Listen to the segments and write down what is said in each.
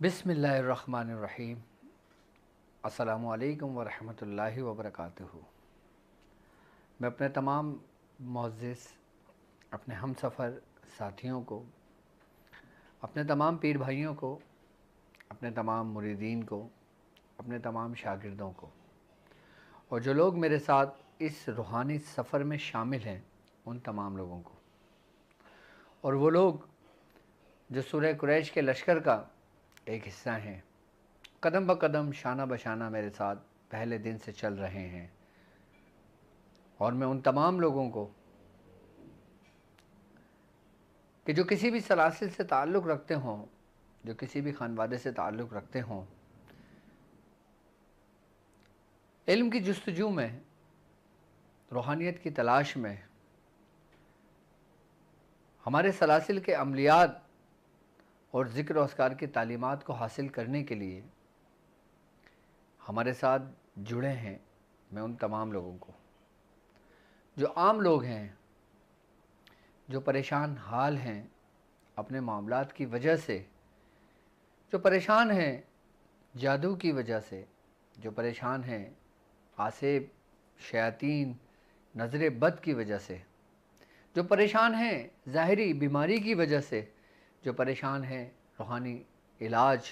बिस्मिल्लाहिर्रहमानिर्रहीम। अस्सलामुअलैकुम वरहमतुल्लाहि वबरकातुहू। मैं अपने तमाम मुअज़्ज़िज़ अपने हमसफ़र साथियों को, अपने तमाम पीर भाइयों को, अपने तमाम मुरीदीन को, अपने तमाम शागिर्दों को और जो लोग मेरे साथ इस रूहानी सफ़र में शामिल हैं उन तमाम लोगों को, और वो लोग जो सूरह कुरैश के लश्कर का एक हिस्सा हैं, कदम ब कदम शाना बशाना मेरे साथ पहले दिन से चल रहे हैं। और मैं उन तमाम लोगों को कि जो किसी भी सलासिल से ताल्लुक़ रखते हों, जो किसी भी ख़ानवादे से ताल्लुक़ रखते हों, इल्म की जुस्तजू में, रूहानियत की तलाश में, हमारे सलासिल के अमलियात और ज़िक्र और अस्कार की तालीमात को हासिल करने के लिए हमारे साथ जुड़े हैं, मैं उन तमाम लोगों को जो आम लोग हैं, जो परेशान हाल हैं अपने मामलात की वजह से, जो परेशान हैं जादू की वजह से, जो परेशान हैं आसेब, शयातीन, नज़र बद की वजह से, जो परेशान हैं ज़ाहिरी बीमारी की वजह से, जो परेशान हैं रूहानी इलाज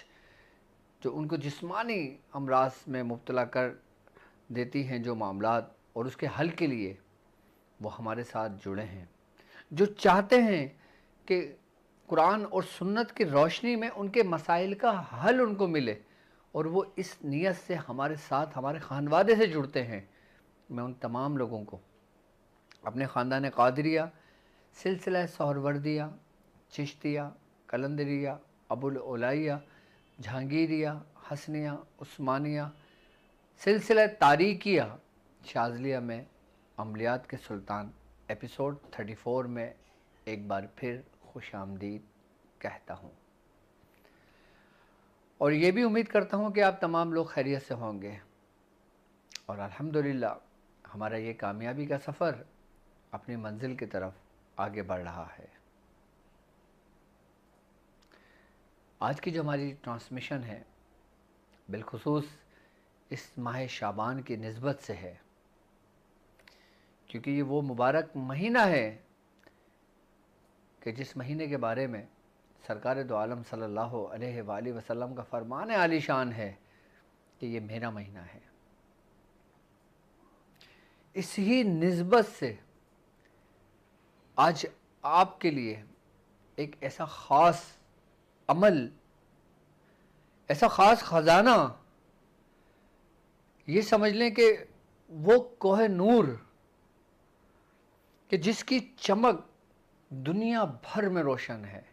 जो उनको जिस्मानी अमराज में मुब्तला कर देती हैं जो मामलात, और उसके हल के लिए वो हमारे साथ जुड़े हैं, जो चाहते हैं कि कुरान और सुन्नत की रोशनी में उनके मसाइल का हल उनको मिले, और वो इस नीयत से हमारे साथ हमारे ख़ानवादे से जुड़ते हैं। मैं उन तमाम लोगों को अपने ख़ानदान क़ादरिया, सिलसिला सोहरवर्दिया, चिश्तिया, कलंदरिया, अबुल ओलाइया, जहांगीरिया, हसनिया, उस्मानिया, सिलसिला तारीकिया, शाज़लिया में अमलियात के सुल्तान एपिसोड 34 में एक बार फिर खुश आमदीद कहता हूँ। और ये भी उम्मीद करता हूँ कि आप तमाम लोग खैरियत से होंगे, और अल्हम्दुलिल्लाह हमारा ये कामयाबी का सफ़र अपनी मंजिल की तरफ आगे बढ़ रहा है। आज की जो हमारी ट्रांसमिशन है बिलखुसूस इस माह शाबान की निस्बत से है, क्योंकि ये वो मुबारक महीना है कि जिस महीने के बारे में सरकार दो आलम सल्लल्लाहु अलैहि वसल्लम का फरमान आलीशान है कि ये मेरा महीना है। इसी निस्बत से आज आपके लिए एक ऐसा ख़ास अमल, ऐसा ख़ास ख़जाना, ये समझ लें कि वो कोह नूर कि जिसकी चमक दुनिया भर में रोशन है,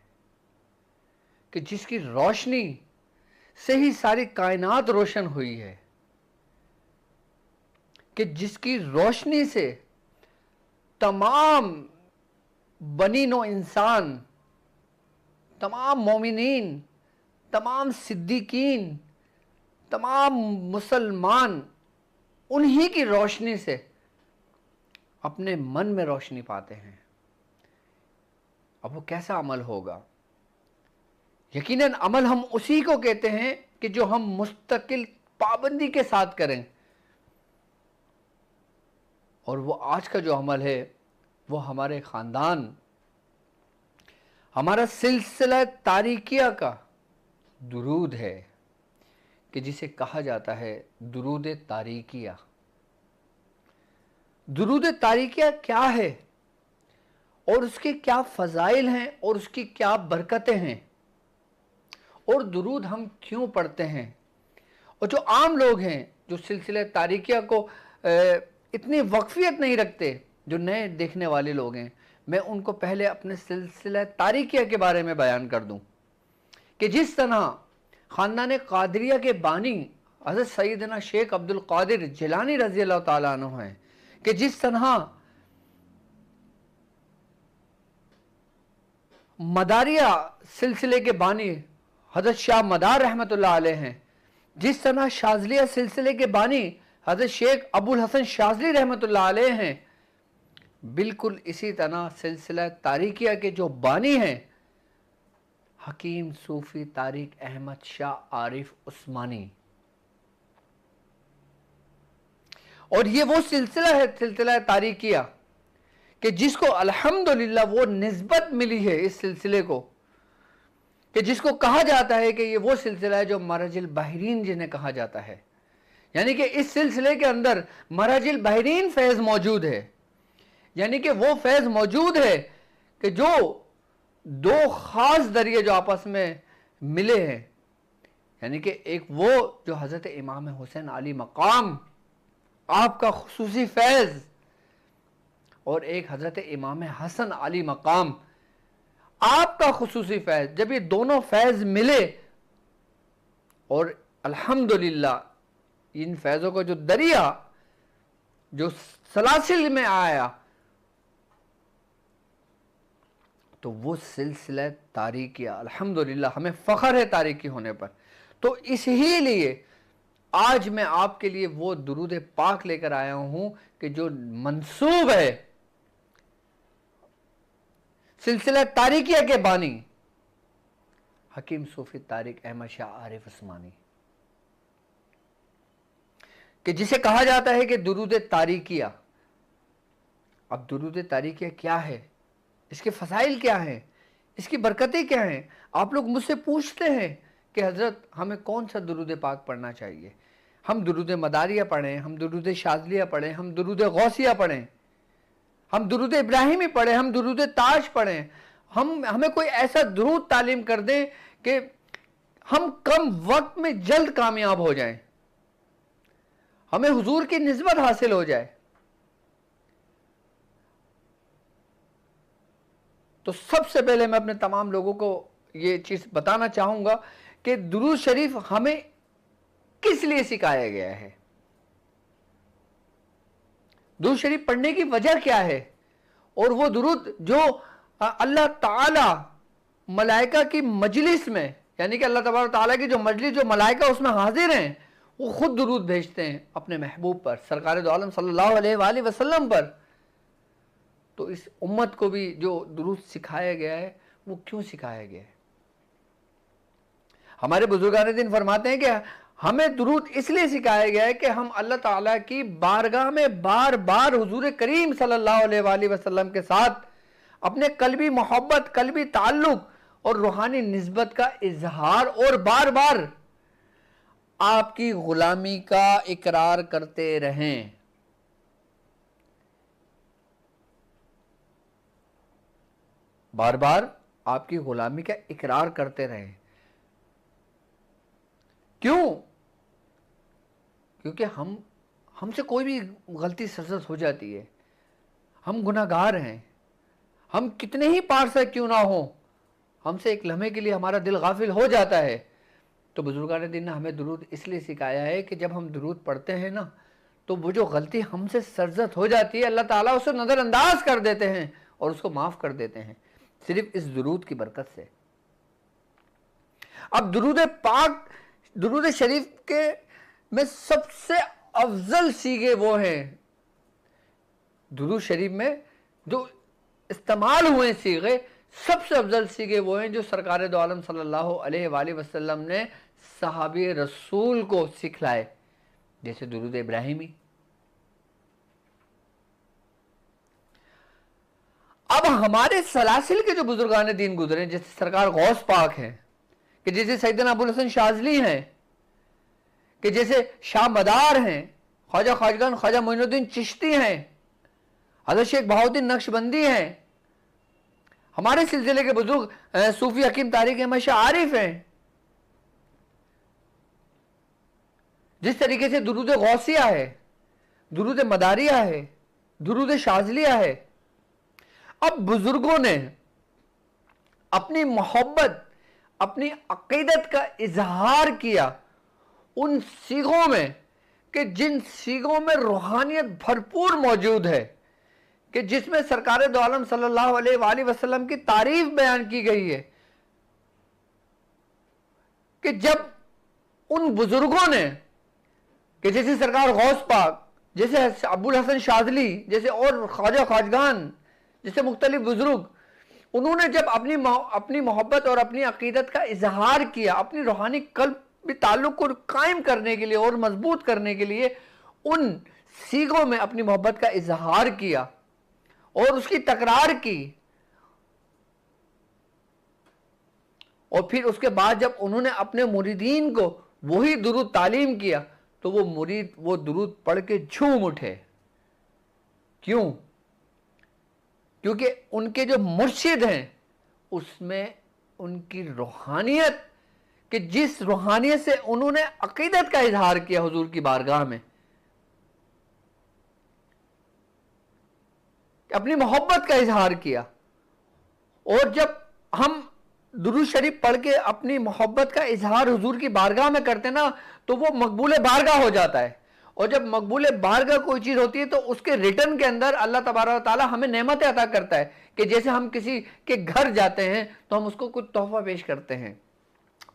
कि जिसकी रोशनी से ही सारी कायनात रोशन हुई है, कि जिसकी रोशनी से तमाम बनी नो इंसान, तमाम मोमिनीन, तमाम सिद्दीकीन, तमाम मुसलमान उन्हीं की रोशनी से अपने मन में रोशनी पाते हैं। अब वो कैसा अमल होगा? यकीनन अमल हम उसी को कहते हैं कि जो हम मुस्तकिल पाबंदी के साथ करें, और वो आज का जो अमल है वो हमारे ख़ानदान, हमारा सिलसिला तारीकिया का दुरूद है, कि जिसे कहा जाता है दुरूद तारीकिया। दुरूद तारीकिया क्या है और उसके क्या फ़ज़ाइल हैं और उसकी क्या बरकतें हैं, और दुरूद हम क्यों पढ़ते हैं, और जो आम लोग हैं जो सिलसिला तारीकिया को इतनी वक्फियत नहीं रखते, जो नए देखने वाले लोग हैं, मैं उनको पहले अपने सिलसिला तारीकिया के बारे में बयान कर दूं कि जिस तरह ख़ानदान क़ादरिया के बानी हज़रत सैयदना शेख अब्दुल क़ादिर जिलानी रज़ी अल्लाह ताला अन्हु हैं, कि जिस तरह मदारिया सिलसिले के बानी हज़रत शाह मदार रहमतुल्लाह अलैह हैं, जिस तरह शाज़लिया सिलसिले के बानी हज़रत शेख अबुल हसन शाज़ली रहमतुल्लाह अलैह हैं, बिल्कुल इसी तरह सिलसिला तारीकिया के जो बानी हैं हकीम सूफी तारिक अहमद शाह आरिफ उस्मानी। और ये वो सिलसिला है, सिलसिला तारिकिया, कि जिसको अल्हम्दुलिल्लाह वो निस्बत मिली है इस सिलसिले को, कि जिसको कहा जाता है कि ये वो सिलसिला है जो मरजिल बहरीन जिन्हें कहा जाता है। यानी कि इस सिलसिले के अंदर मरजिल बहरीन फैज़ मौजूद है। यानी कि वो फैज़ मौजूद है कि जो दो ख़ास दरिए जो आपस में मिले हैं, यानी कि एक वो जो हज़रत इमाम हुसैन अली मकाम आपका खुसूसी फैज़, और एक हज़रत इमाम हसन अली मकाम आपका खुसूसी फैज़। जब ये दोनों फैज़ मिले और अल्हम्दुलिल्लाह इन फैज़ों का जो दरिया जो सलासिल में आया, तो वो सिलसिला तारीकी, अल्हम्दुलिल्लाह हमें फ़ख्र है तारीकी होने पर। तो इसी लिए आज मैं आपके लिए वो दुरूद पाक लेकर आया हूं कि जो मंसूब है सिलसिला तारीकिया के बानी हकीम सूफी तारिक अहमद शाह आरिफ उस्मानी, कि जिसे कहा जाता है कि दुरूद तारीकिया। अब दुरूद तारीकिया क्या है, इसके फसाइल क्या हैं, इसकी बरकतें क्या हैं। आप लोग मुझसे पूछते हैं कि हज़रत हमें कौन सा दुरूद पाक पढ़ना चाहिए। हम दुरूद मदारिया पढ़ें, हम दुरूद शाज़लिया पढ़ें, हम दुरूद गौसिया पढ़ें, हम दुरूद इब्राहिमी पढ़ें, हम दुरूद ताज पढ़ें, हमें कोई ऐसा दुरूद तालीम कर दें कि हम कम वक्त में जल्द कामयाब हो जाएं, हमें हुजूर की निस्बत हासिल हो जाए। तो सबसे पहले मैं अपने तमाम लोगों को ये चीज़ बताना चाहूँगा कि दुरूद शरीफ हमें किस लिए सिखाया गया है, दुरूद शरीफ पढ़ने की वजह क्या है। और वो दुरूद जो अल्लाह ताला मलाइका की मजलिस में, यानी कि अल्लाह तबारक ताला की जो मजलिस, जो मलाइका उसमें हाजिर हैं, वो खुद दुरूद भेजते हैं अपने महबूब पर, सरकार दो आलम सल्लल्लाहु अलैहि वसल्लम पर। तो इस उम्मत को भी जो दुरूद सिखाया गया है वो क्यों सिखाया गया है। हमारे बुजुर्गान दिन फरमाते हैं कि हमें दुरूद इसलिए सिखाया गया है कि हम अल्लाह ताला की बारगाह में बार बार हुजूर करीम सल्लल्लाहु अलैहि वसल्लम के साथ अपने कल्बी मोहब्बत, कल्बी ताल्लुक और रूहानी निस्बत का इजहार और बार बार आपकी गुलामी का इकरार करते रहें। बार बार आपकी गुलामी का इकरार करते रहें। क्यों? क्योंकि हमसे कोई भी गलती सजत हो जाती है, हम गुनाहगार हैं, हम कितने ही पारसा क्यों ना हो, हमसे एक लम्हे के लिए हमारा दिल गाफिल हो जाता है। तो बुजुर्गान दिन ने हमें दुरूद इसलिए सिखाया है कि जब हम दुरूद पढ़ते हैं ना, तो वो जो गलती हमसे सरजत हो जाती है, अल्लाह ताला उसे नज़रअंदाज कर देते हैं और उसको माफ़ कर देते हैं, सिर्फ इस दुरूद की बरकत से। अब दुरूद पाक, दुरूद शरीफ के में सबसे अफजल सीगे वो हैं, दुरूद शरीफ में जो इस्तेमाल हुए सीगे, सबसे अफजल सीगे वो हैं जो सरकार दो आलम सल्लल्लाहु अलैहि वसल्लम ने सहाबी रसूल को सिखलाए, जैसे दुरूद इब्राहिमी। अब हमारे सलासिल के जो बुजुर्गान दीन गुजरे, जैसे सरकार गौस पाक हैं, कि जैसे सैयदना अबुल हसन शाज़ली हैं, कि जैसे शाह मदार हैं, ख्वाजा खाजगान ख्वाजा मोइनुद्दीन चिश्ती हैं, हज़रत शेख बहाउद्दीन नक्शबंदी हैं, हमारे सिलसिले के बुजुर्ग सूफी हकीम तारिक अहमद शाह आरिफ हैं। जिस तरीके से दुरूद गौसिया है, दुरूद मदारिया है, दुरूद शाज़लिया है। अब बुजुर्गों ने अपनी मोहब्बत, अपनी अकीदत का इजहार किया उन सीगों में कि जिन सीगों में रूहानियत भरपूर मौजूद है, कि जिसमें सरकार दो आलम सल्लल्लाहु अलैहि वसल्लम की तारीफ बयान की गई है। कि जब उन बुजुर्गों ने, कि जैसे सरकार गौस पाक, जैसे अबुल हसन शाज़ली, जैसे और ख्वाजा खाजगान, जैसे मुख्तलिफ बुजुर्ग, उन्होंने जब अपनी मोहब्बत और अपनी अकीदत का इजहार किया, अपनी रूहानी कल्ब में ताल्लुक को कायम करने के लिए और मजबूत करने के लिए उन सीगों में अपनी मोहब्बत का इजहार किया और उसकी तकरार की, और फिर उसके बाद जब उन्होंने अपने मुरीदीन को वही दुरूद तालीम किया तो वो मुरीद वो दुरूद पढ़ के झूम उठे। क्यों? क्योंकि उनके जो मुर्शिद हैं उसमें उनकी रूहानियत, कि जिस रूहानियत से उन्होंने अकीदत का इजहार किया हुजूर की बारगाह में, अपनी मोहब्बत का इजहार किया, और जब हम दुरूद शरीफ पढ़ के अपनी मोहब्बत का इजहार हुजूर की बारगाह में करते ना तो वो मकबूल बारगाह हो जाता है। और जब मकबूल बारगाह कोई चीज़ होती है तो उसके रिटर्न के अंदर अल्लाह तबारक व तआला हमें नेमतें अता करता है, कि जैसे हम किसी के घर जाते हैं तो हम उसको कुछ तोहफा पेश करते हैं,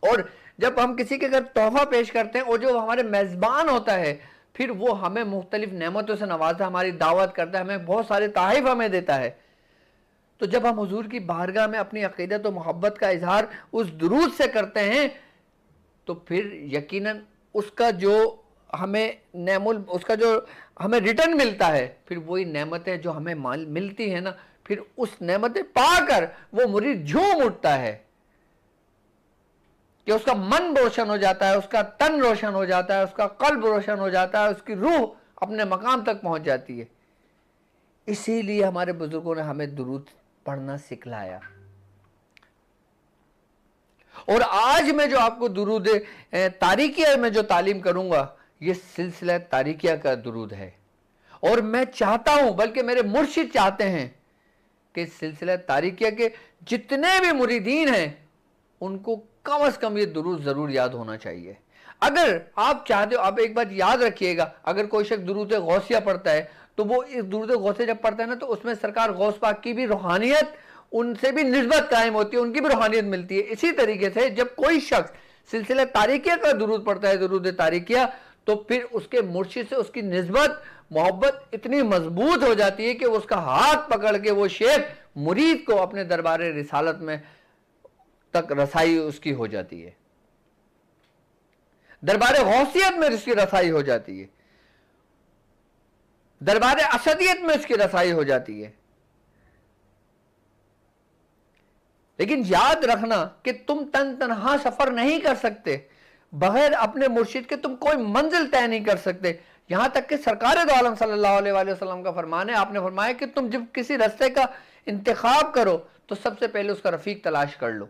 और जब हम किसी के घर तोहफा पेश करते हैं और जो हमारे मेज़बान होता है फिर वो हमें मुख्तलिफ नेमतों से नवाजता है, हमारी दावत करता है, हमें बहुत सारे तोहफ़े हमें देता है। तो जब हम हुजूर की बारगाह में अपनी अकीदत और मोहब्बत का इजहार उस दुरूद से करते हैं तो फिर यकीनन उसका जो हमें रिटर्न मिलता है, फिर वही नेमतें जो हमें मिलती है ना, फिर उस नेमतें पाकर वो मुरीद झूम उठता है कि उसका मन रोशन हो जाता है, उसका तन रोशन हो जाता है, उसका कल्ब रोशन हो जाता है, उसकी रूह अपने मकाम तक पहुंच जाती है। इसीलिए हमारे बुजुर्गों ने हमें दुरूद पढ़ना सिखलाया। और आज मैं जो आपको दुरूद तारीकिया में जो तालीम करूंगा ये सिलसिला तारीकिया का दुरूद है, और मैं चाहता हूं, बल्कि मेरे मुर्शिद चाहते हैं कि सिलसिला तारीकिया के जितने भी मुरीदीन हैं उनको कम से कम ये दुरूद जरूर याद होना चाहिए। अगर आप चाहते हो, आप एक बात याद रखिएगा, अगर कोई शख्स दुरूद गौसिया पढ़ता है तो वो इस दुरूद गौसिया जब पढ़ता है ना तो उसमें सरकार गौस पाक की भी रूहानियत, उनसे भी निस्बत कायम होती है, उनकी भी रूहानियत मिलती है। इसी तरीके से जब कोई शख्स सिलसिला तारीकिया का दुरूद पढ़ता है, दुरूद तारीकिया, तो फिर उसके मुर्शिद से उसकी निस्बत मोहब्बत इतनी मजबूत हो जाती है कि उसका हाथ पकड़ के वो शेख मुरीद को अपने दरबार रिसालत में तक रसाई उसकी हो जाती है, दरबार गौसियत में उसकी रसाई हो जाती है, दरबार असदियत में उसकी रसाई हो जाती है। लेकिन याद रखना कि तुम तन्हा सफर नहीं कर सकते, बगैर अपने मुर्शिद के तुम कोई मंजिल तय नहीं कर सकते। यहां तक कि सरकार दो आलम सल्लल्लाहु अलैहि वसल्लम का फरमान है, आपने फरमाया कि तुम जब किसी रास्ते का इंतखाब करो तो सबसे पहले उसका रफीक तलाश कर लो।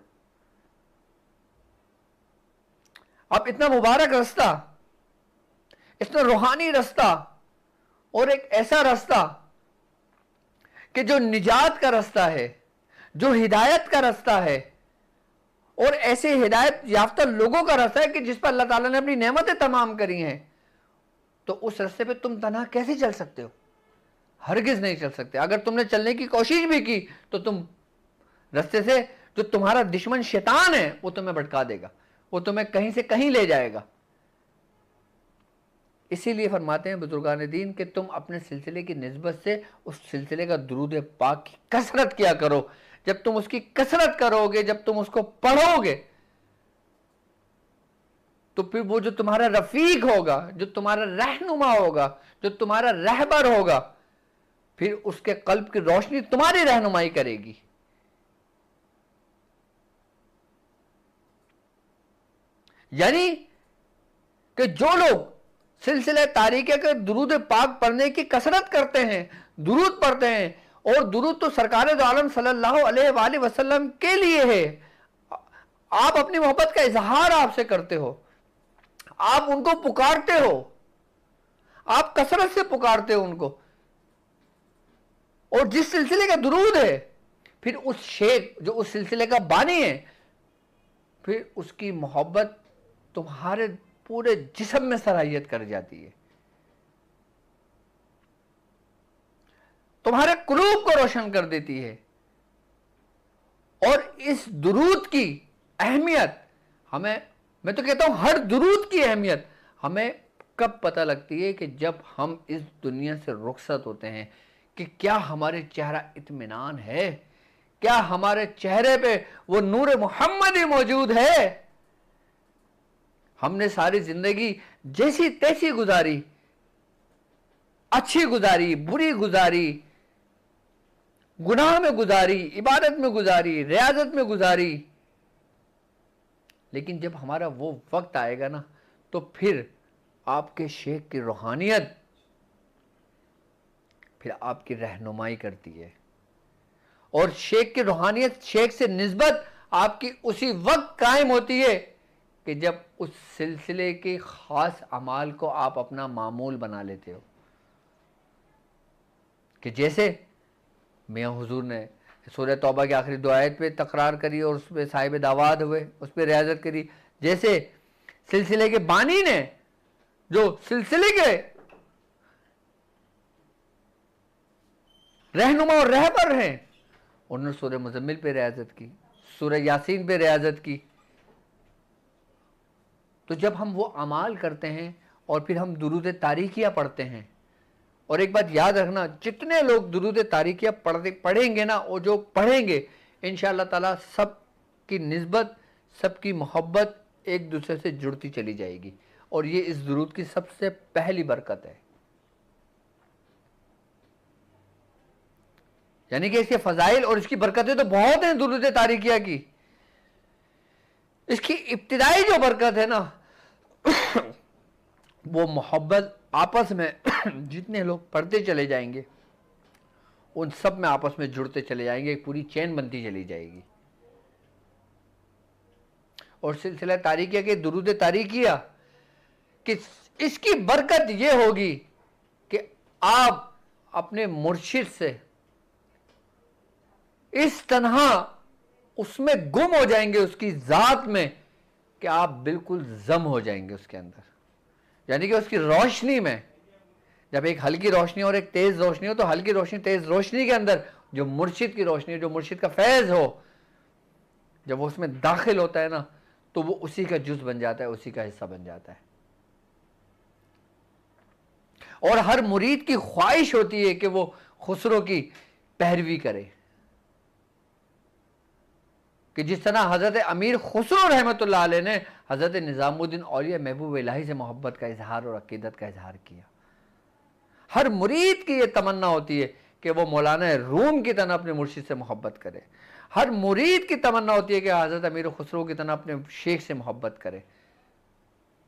अब इतना मुबारक रास्ता, इतना रूहानी रास्ता, और एक ऐसा रास्ता कि जो निजात का रास्ता है, जो हिदायत का रास्ता है, और ऐसे हिदायत याफ्ता लोगों का रास्ता है कि जिस पर अल्लाह ताला ने अपनी नेमतें तमाम करी हैं, तो उस रास्ते पे तुम तन्हा कैसे चल सकते हो? हरगिज नहीं चल सकते। अगर तुमने चलने की कोशिश भी की तो तुम रास्ते से, जो तुम्हारा दुश्मन शैतान है वो तुम्हें भटका देगा, वो तुम्हें कहीं से कहीं ले जाएगा। इसीलिए फरमाते हैं बुजुर्गान दीन कि तुम अपने सिलसिले की निस्बत से उस सिलसिले का दुरूद पाक की कसरत किया करो। जब तुम उसकी कसरत करोगे, जब तुम उसको पढ़ोगे, तो फिर वो जो तुम्हारा रफीक होगा, जो तुम्हारा रहनुमा होगा, जो तुम्हारा रहबर होगा, फिर उसके कल्ब की रोशनी तुम्हारी रहनुमाई करेगी। यानी कि जो लोग सिलसिले तारीक़े के दुरूद पाक पढ़ने की कसरत करते हैं, दुरूद पढ़ते हैं, और दुरूद तो सरकार दो आलम सल्लल्लाहु अलैहि वसल्लम के लिए है। आप अपनी मोहब्बत का इजहार आपसे करते हो, आप उनको पुकारते हो, आप कसरत से पुकारते हो उनको, और जिस सिलसिले का दुरूद है, फिर उस शेख जो उस सिलसिले का बानी है, फिर उसकी मोहब्बत तुम्हारे पूरे जिस्म में सराहियत कर जाती है, तुम्हारे कुलूब को रोशन कर देती है। और इस दुरूद की अहमियत हमें, मैं तो कहता हूं हर दुरूद की अहमियत हमें कब पता लगती है कि जब हम इस दुनिया से रुखसत होते हैं, कि क्या हमारे चेहरा इत्मीनान है, क्या हमारे चेहरे पे वो नूर मोहम्मद ही मौजूद है? हमने सारी जिंदगी जैसी तैसी गुजारी, अच्छी गुजारी, बुरी गुजारी, गुनाह में गुजारी, इबादत में गुजारी, रियाजत में गुजारी, लेकिन जब हमारा वो वक्त आएगा ना, तो फिर आपके शेख की रूहानियत फिर आपकी रहनुमाई करती है, और शेख की रूहानियत, शेख से निस्बत आपकी उसी वक्त कायम होती है कि जब उस सिलसिले के खास अमाल को आप अपना मामूल बना लेते हो। कि जैसे मियाँ हुजूर ने सूरह तौबा की आखिरी 2 आयत पे तकरार करी और उस पर साहिब दावाद हुए, उस पर रियाजत करी। जैसे सिलसिले के बानी ने, जो सिलसिले के रहनुमा और रहबर हैं, उन्होंने सूरह मुज़म्मिल पे रियाजत की, सूरह यासीन पे रियाजत की। तो जब हम वो अमाल करते हैं और फिर हम दुरूद तारीकियाँ पढ़ते हैं, और एक बात याद रखना, जितने लोग दुरूद तारीकियाँ पढ़ेंगे ना, और जो पढ़ेंगे इंशाअल्लाह ताला सब की निस्बत, सबकी मोहब्बत एक दूसरे से जुड़ती चली जाएगी, और ये इस दुरूद की सबसे पहली बरकत है। यानी कि इसके फजाइल और इसकी बरकतें तो बहुत हैं दुरूद तारीकिया की। इसकी इब्तिदाई जो बरकत है ना वो मोहब्बत आपस में जितने लोग पढ़ते चले जाएंगे उन सब में आपस में जुड़ते चले जाएंगे, एक पूरी चेन बनती चली जाएगी। और सिलसिला तारीकिया के दुरूद तारीकिया कि इसकी बरकत ये होगी कि आप अपने मुर्शिद से इस तरह उसमें गुम हो जाएंगे, उसकी ज़ात में, कि आप बिल्कुल जम हो जाएंगे उसके अंदर। यानी कि उसकी रोशनी में, जब एक हल्की रोशनी और एक तेज रोशनी हो, तो हल्की रोशनी तेज रोशनी के अंदर जो मुर्शिद की रोशनी, जो मुर्शिद का फैज़ हो, जब वो उसमें दाखिल होता है ना, तो वो उसी का जुज़ बन जाता है, उसी का हिस्सा बन जाता है। और हर मुरीद की ख्वाहिश होती है कि वो खुसरो की पैरवी करे, कि जिस तरह हज़रत अमीर खुसरो रहमतुल्लाह अलैह ने हज़रत निज़ामुद्दीन औलिया महबूब इलाही से मोहब्बत का इजहार और अकीदत का इजहार किया। हर मुरीद की ये तमन्ना होती है कि वो मौलाना रूम की तरह अपने मुर्शिद से मोहब्बत करे। हर मुरीद की तमन्ना होती है कि हज़रत अमीर खुसरो की तरह अपने शेख से मोहब्बत करे।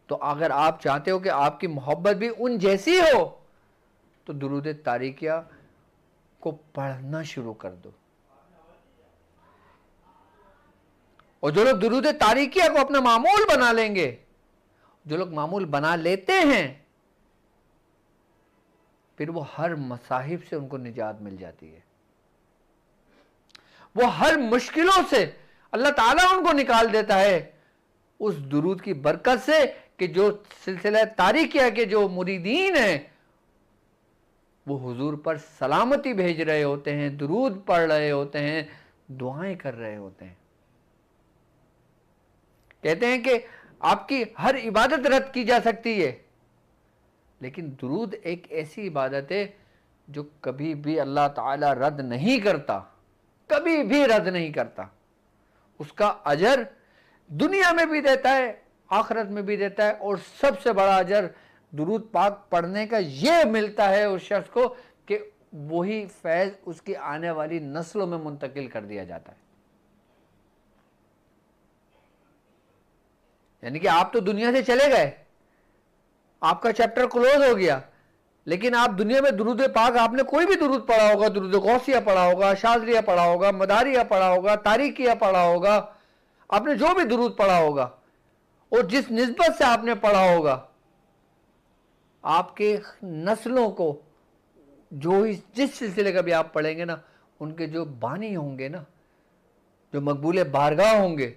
तो अगर आप चाहते हो कि आपकी मोहब्बत भी उन जैसी हो, तो दुरूद तारीकिया को पढ़ना शुरू कर दो। और जो लोग दुरूद तारीकिया को अपना मामूल बना लेंगे, जो लोग मामूल बना लेते हैं, फिर वो हर मसाहिब से उनको निजात मिल जाती है। वो हर मुश्किलों से अल्लाह ताला उनको निकाल देता है उस दुरूद की बरकत से, कि जो सिलसिला तारीकिया के जो मुरीदीन हैं वो हुजूर पर सलामती भेज रहे होते हैं, दुरूद पढ़ रहे होते हैं, दुआएं कर रहे होते हैं। कहते हैं कि आपकी हर इबादत रद्द की जा सकती है, लेकिन दुरूद एक ऐसी इबादत है जो कभी भी अल्लाह ताला रद्द नहीं करता, कभी भी रद्द नहीं करता। उसका अजर दुनिया में भी देता है, आखिरत में भी देता है, और सबसे बड़ा अजर दुरूद पाक पढ़ने का ये मिलता है उस शख्स को कि वही फैज़ उसकी आने वाली नस्लों में मुंतकिल कर दिया जाता है। यानी कि आप तो दुनिया से चले गए, आपका चैप्टर क्लोज हो गया, लेकिन आप दुनिया में दुरूद पाक, आपने कोई भी दुरूद पढ़ा होगा, दुरूद गौसिया पढ़ा होगा, शाज़लिया पढ़ा होगा, मदारिया पढ़ा होगा, तारीकिया पढ़ा होगा, आपने जो भी दुरूद पढ़ा होगा और जिस निस्बत से आपने पढ़ा होगा, आपके नस्लों को जो जिस सिलसिले का भी आप पढ़ेंगे ना, उनके जो बानी होंगे ना, जो मकबूल बारगाह होंगे,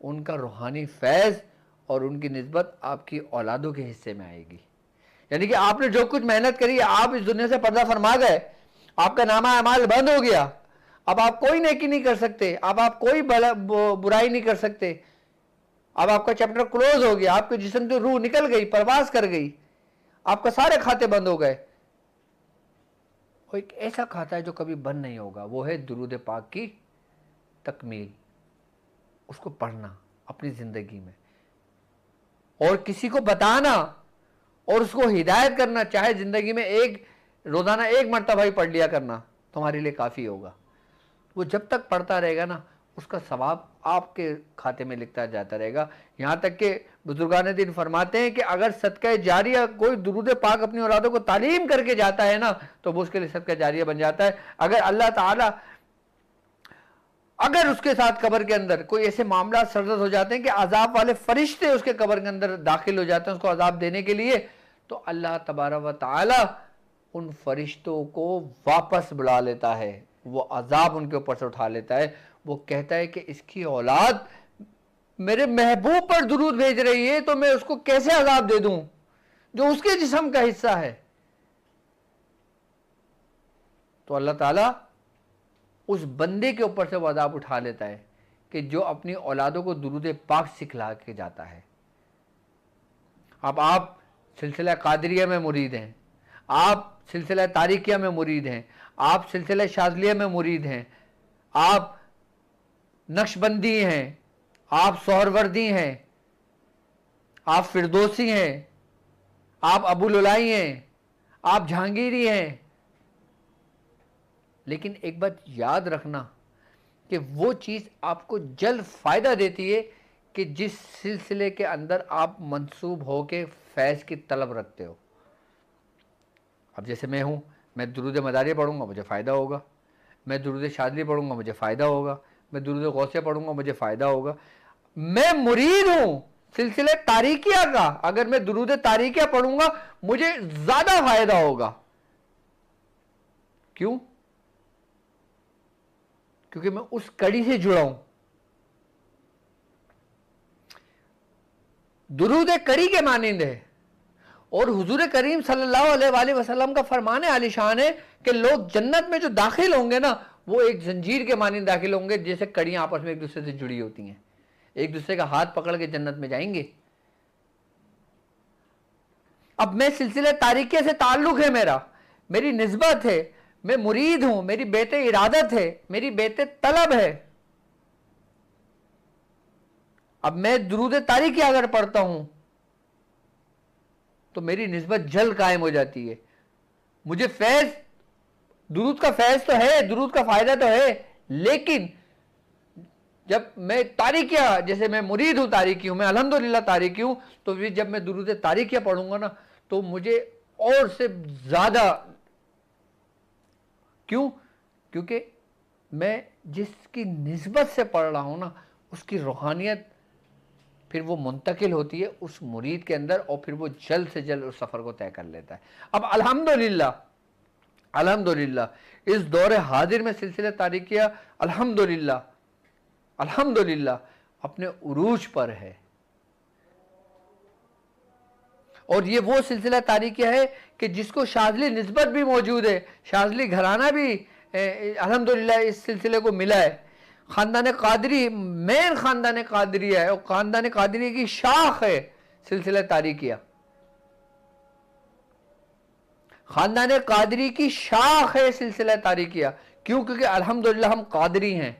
उनका रूहानी फैज़ और उनकी निस्बत आपकी औलादों के हिस्से में आएगी। यानी कि आपने जो कुछ मेहनत करी, आप इस दुनिया से पर्दा फरमा गए, आपका नामा अमाल बंद हो गया, अब आप कोई नेकी नहीं कर सकते, अब आप कोई बुराई नहीं कर सकते, अब आपका चैप्टर क्लोज हो गया, आपके जिस्म से रूह निकल गई, परवास कर गई, आपका सारे खाते बंद हो गए। और एक ऐसा खाता है जो कभी बंद नहीं होगा, वो है दुरूद पाक की तकमील, उसको पढ़ना अपनी ज़िंदगी में और किसी को बताना और उसको हिदायत करना, चाहे ज़िंदगी में रोज़ाना एक मरतबा ही पढ़ लिया करना, तुम्हारे लिए काफ़ी होगा। वो जब तक पढ़ता रहेगा ना, उसका सवाब आपके खाते में लिखता जाता रहेगा। यहाँ तक कि बुजुर्गान दीन फरमाते हैं कि अगर सदका जारिया कोई दुरूद पाक अपनी औलादों को तालीम करके जाता है ना, तो वो उसके लिए सदका जारिया बन जाता है। अगर अल्लाह ताला अगर उसके साथ कब्र के अंदर कोई ऐसे मामला सरजद हो जाते हैं कि अजाब वाले फरिश्ते उसके कब्र के अंदर दाखिल हो जाते हैं उसको अजाब देने के लिए, तो अल्लाह तबारक व तआला उन फरिश्तों को वापस बुला लेता है, वो अजाब उनके ऊपर से उठा लेता है। वो कहता है कि इसकी औलाद मेरे महबूब पर दुरूद भेज रही है, तो मैं उसको कैसे अजाब दे दूं जो उसके जिस्म का हिस्सा है। तो अल्लाह ताला उस बंदे के ऊपर से वो अजाब उठा लेता है कि जो अपनी औलादों को दुरूद पाक सिखला के जाता है। अब आप सिलसिला कादरिया में मुरीद हैं, आप सिलसिला तारिकिया में मुरीद हैं, आप सिलसिला शाज़लिया में मुरीद हैं, आप नक्शबंदी हैं, आप सोहरवर्दी हैं, आप फिरदौसी हैं, आप अबुलुलाई हैं, आप जहांगीरी हैं, लेकिन एक बात याद रखना कि वो चीज़ आपको जल्द फ़ायदा देती है कि जिस सिलसिले के अंदर आप मंसूब हो के फैज़ की तलब रखते हो। अब जैसे मैं हूँ, मैं दुरूद मदारिया पढ़ूंगा मुझे फ़ायदा होगा, मैं दुरूद शाज़ली पढ़ूंगा मुझे फ़ायदा होगा, मैं दुरूद गौसिया पढ़ूंगा मुझे फ़ायदा होगा। मैं मुरीद हूँ सिलसिले तारिकिया का, अगर मैं दुरूद तारिकिया पढ़ूंगा मुझे ज़्यादा फ़ायदा होगा। क्यों? क्योंकि मैं उस कड़ी से जुड़ा हूं। दुरूद कड़ी के मानिंद है और हुजूर करीम सल्लल्लाहु अलैहि वसल्लम का फरमान आलिशान है कि लोग जन्नत में जो दाखिल होंगे ना, वो एक जंजीर के मानिंद दाखिल होंगे, जैसे कड़ियां आपस में एक दूसरे से जुड़ी होती हैं, एक दूसरे का हाथ पकड़ के जन्नत में जाएंगे। अब मैं सिलसिले तारिकिया से ताल्लुक है मेरा, मेरी निस्बत है, मैं मुरीद हूं, मेरी बेते इरादत है, मेरी बेते तलब है। अब मैं दुरूद तारिकिया अगर पढ़ता हूं तो मेरी निस्बत जल्द कायम हो जाती है। मुझे फैज, दुरूद का फैज तो है, दुरूद का फायदा तो है, लेकिन जब मैं तारिकिया, जैसे मैं मुरीद हूं, तारिकी हूं, मैं अल्हम्दुलिल्लाह तारिकी हूं, तो फिर जब मैं दुरूद तारिकिया पढ़ूंगा ना, तो मुझे और से ज्यादा, क्यों? क्योंकि मैं जिसकी निस्बत से पढ़ रहा हूं ना, उसकी रूहानियत फिर वो मुंतकिल होती है उस मुरीद के अंदर और फिर वो जल्द से जल्द उस सफ़र को तय कर लेता है। अब अल्हम्दुलिल्लाह, अल्हम्दुलिल्लाह इस दौरे हाजिर में सिलसिला तारिकिया अल्हम्दुलिल्लाह अल्हम्दुलिल्लाह अपने उरूज पर है। और ये वो सिलसिला तारिकिया है कि जिसको शाज़ली निस्बत भी मौजूद है, शाज़ली घराना भी अल्हम्दुलिल्लाह इस सिलसिले को मिला है। ख़ानदान कादरी मेन ख़ानदान कादरिया है और ख़ानदान कादरी की शाख है सिलसिला तारिकिया। ख़ानदान कादरी की शाख है सिलसिला तारिकिया। क्यों? क्योंकि अल्हम्दुलिल्लाह हम कादरी हैं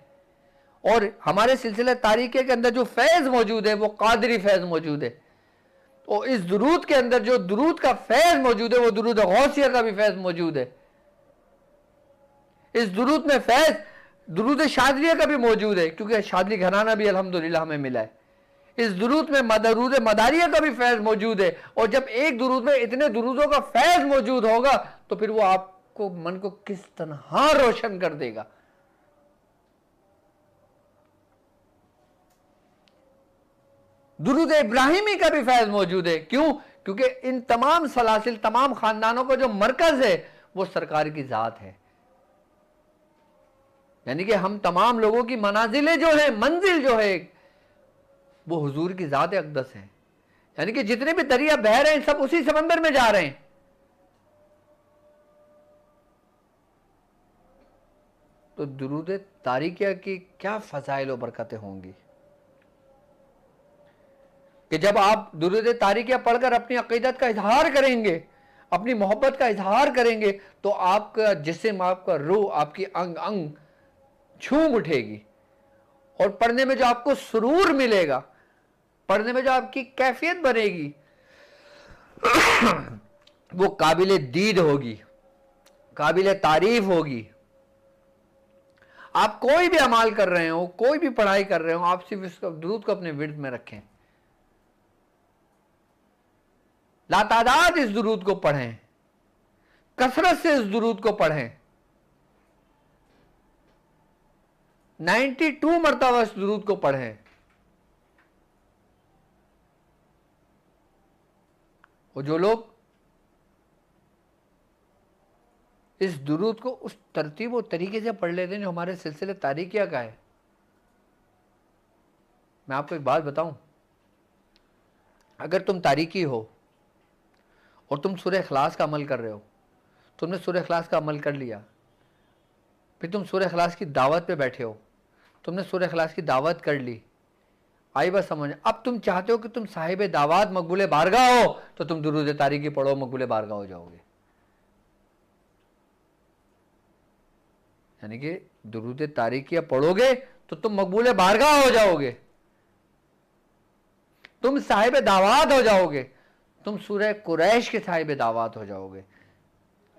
और हमारे सिलसिला तारिकिया के अंदर जो फैज़ मौजूद है वो कादरी फैज़ मौजूद है। तो इस दुरूद के अंदर जो दुरूद का फैज़ मौजूद है वो दुरूद गौसिया का भी फैज़ मौजूद है। इस दुरूद में फैज़ दुरूद शाज़लिया का भी मौजूद है, क्योंकि शाज़ली घराना भी अल्हम्दुलिल्लाह हमें मिला है। इस दुरूद में दुरूद मदारिया का भी फैज़ मौजूद है। और जब एक दुरूद में इतने दुरूदों का फैज़ मौजूद होगा तो फिर वो आपको मन को किस तरह रोशन कर देगा। दुरूद इब्राहिमी का भी फैज़ मौजूद है। क्यों? क्योंकि इन तमाम सलासिल, तमाम खानदानों का जो मरकज़ है वो सरकार की ज़ात है। यानी कि हम तमाम लोगों की मनाजिलें जो है, मंजिल जो है, वो हुजूर की ज़ात अक़दस है। यानी कि जितने भी दरिया बह रहे हैं सब उसी समंदर में जा रहे हैं। तो दुरूद तारिकिया की क्या फ़ज़ाइल और बरकतें होंगी कि जब आप दुरूद तारिकिया पढ़कर अपनी अक़ीदत का इजहार करेंगे, अपनी मोहब्बत का इजहार करेंगे, तो आपका जिस्म, आपका रूह, आपकी अंग अंग झूम उठेगी और पढ़ने में जो आपको सुरूर मिलेगा, पढ़ने में जो आपकी कैफियत बनेगी वो काबिल दीद होगी, काबिल तारीफ होगी। आप कोई भी अमाल कर रहे हो, कोई भी पढ़ाई कर रहे हो, आप सिर्फ इस दुरूद को अपने विर्द में रखें, लातादाद इस दुरूद को पढ़ें, कसरत से इस दुरूद को पढ़ें, 92 मरतबा इस दुरूद को पढ़ें। और जो लोग इस दुरूद को उस तरतीब और तरीके से पढ़ लेते हैं जो हमारे सिलसिले तारीकिया का है, मैं आपको एक बात बताऊं, अगर तुम तारीकी हो और तुम सूरह इखलास का अमल कर रहे हो, तुमने सूरह इखलास का अमल कर लिया, फिर तुम सूरह इखलास की दावत पे बैठे हो, तुमने सूरह इखलास की दावत कर ली, आई बस समझ। अब तुम चाहते हो कि तुम साहिब दावत मकबूल बारगाह हो, तो तुम दुरूद तारीकी पढ़ो, मकबूल बारगाह हो जाओगे। यानी कि दुरूद तारीकिया पढ़ोगे तो तुम मकबूल बारगाह हो जाओगे, तुम साहिब दावत हो जाओगे, तुम सूरह कुरैश के साहिब दावत हो जाओगे,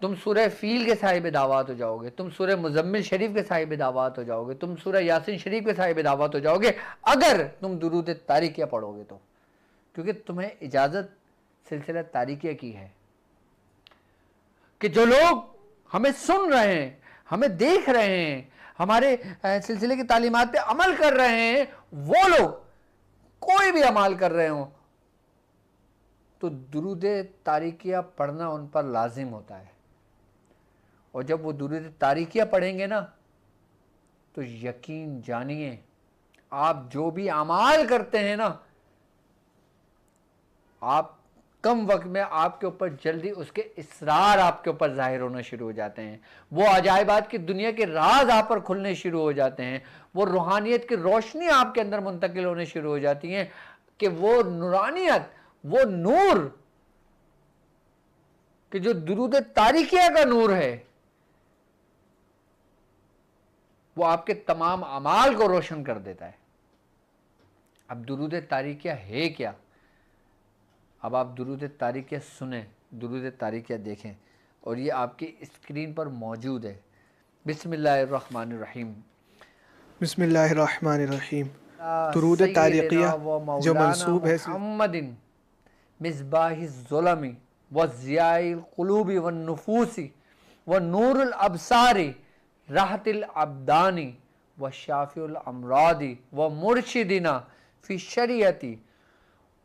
तुम सूरह फील के साहिब दावत हो जाओगे, तुम सूरह मुजम्मिल शरीफ के साहिब दावत हो जाओगे, तुम सूरह यासीन शरीफ के साहिब दावत हो जाओगे, अगर तुम दुरूद तारीकिया पढ़ोगे तो। क्योंकि तुम्हें इजाज़त सिलसिला तारीकिया की है कि जो लोग हमें सुन रहे हैं, हमें देख रहे हैं, हमारे सिलसिले की तालीमात पे अमल कर रहे हैं, वो लोग कोई भी अमल कर रहे हो तो दुरूद तारीकिया पढ़ना उन पर लाजिम होता है। और जब वो दुरूद तारीकिया पढ़ेंगे ना, तो यकीन जानिए आप जो भी अमाल करते हैं ना, आप कम वक्त में आपके ऊपर जल्दी उसके इसरार आपके ऊपर जाहिर होना शुरू हो जाते हैं, वो अजायबात की दुनिया के राज आप पर खुलने शुरू हो जाते हैं, वो रूहानियत की रोशनी आपके अंदर मुंतकिल होने शुरू हो जाती हैं कि वो नूरानियत, वो नूर कि जो दुरूद तारीकिया का नूर है, वो आपके तमाम अमाल को रोशन कर देता है। अब दुरूद तारीकिया है क्या? अब आप दुरूद तारीकिया सुने, दुरूद तारीकिया देखें, और ये आपकी स्क्रीन पर मौजूद है। बिस्मिल्लाहिर्रहमानिर्रहीम। बिस्मिल्लाहिर्रहमानिर्रहीम। दुरूद तारीकिया जो मंसूब है मुहम्मदिन मिस्बाहिज़्ज़ुलमी व ज़ियाइल क़ुलूबि व नुफूसी व नूरुल अबसारी राहतिल अब्दानी व शाफिउल अमरादी व मुर्शिदिना फ़ी शरीयती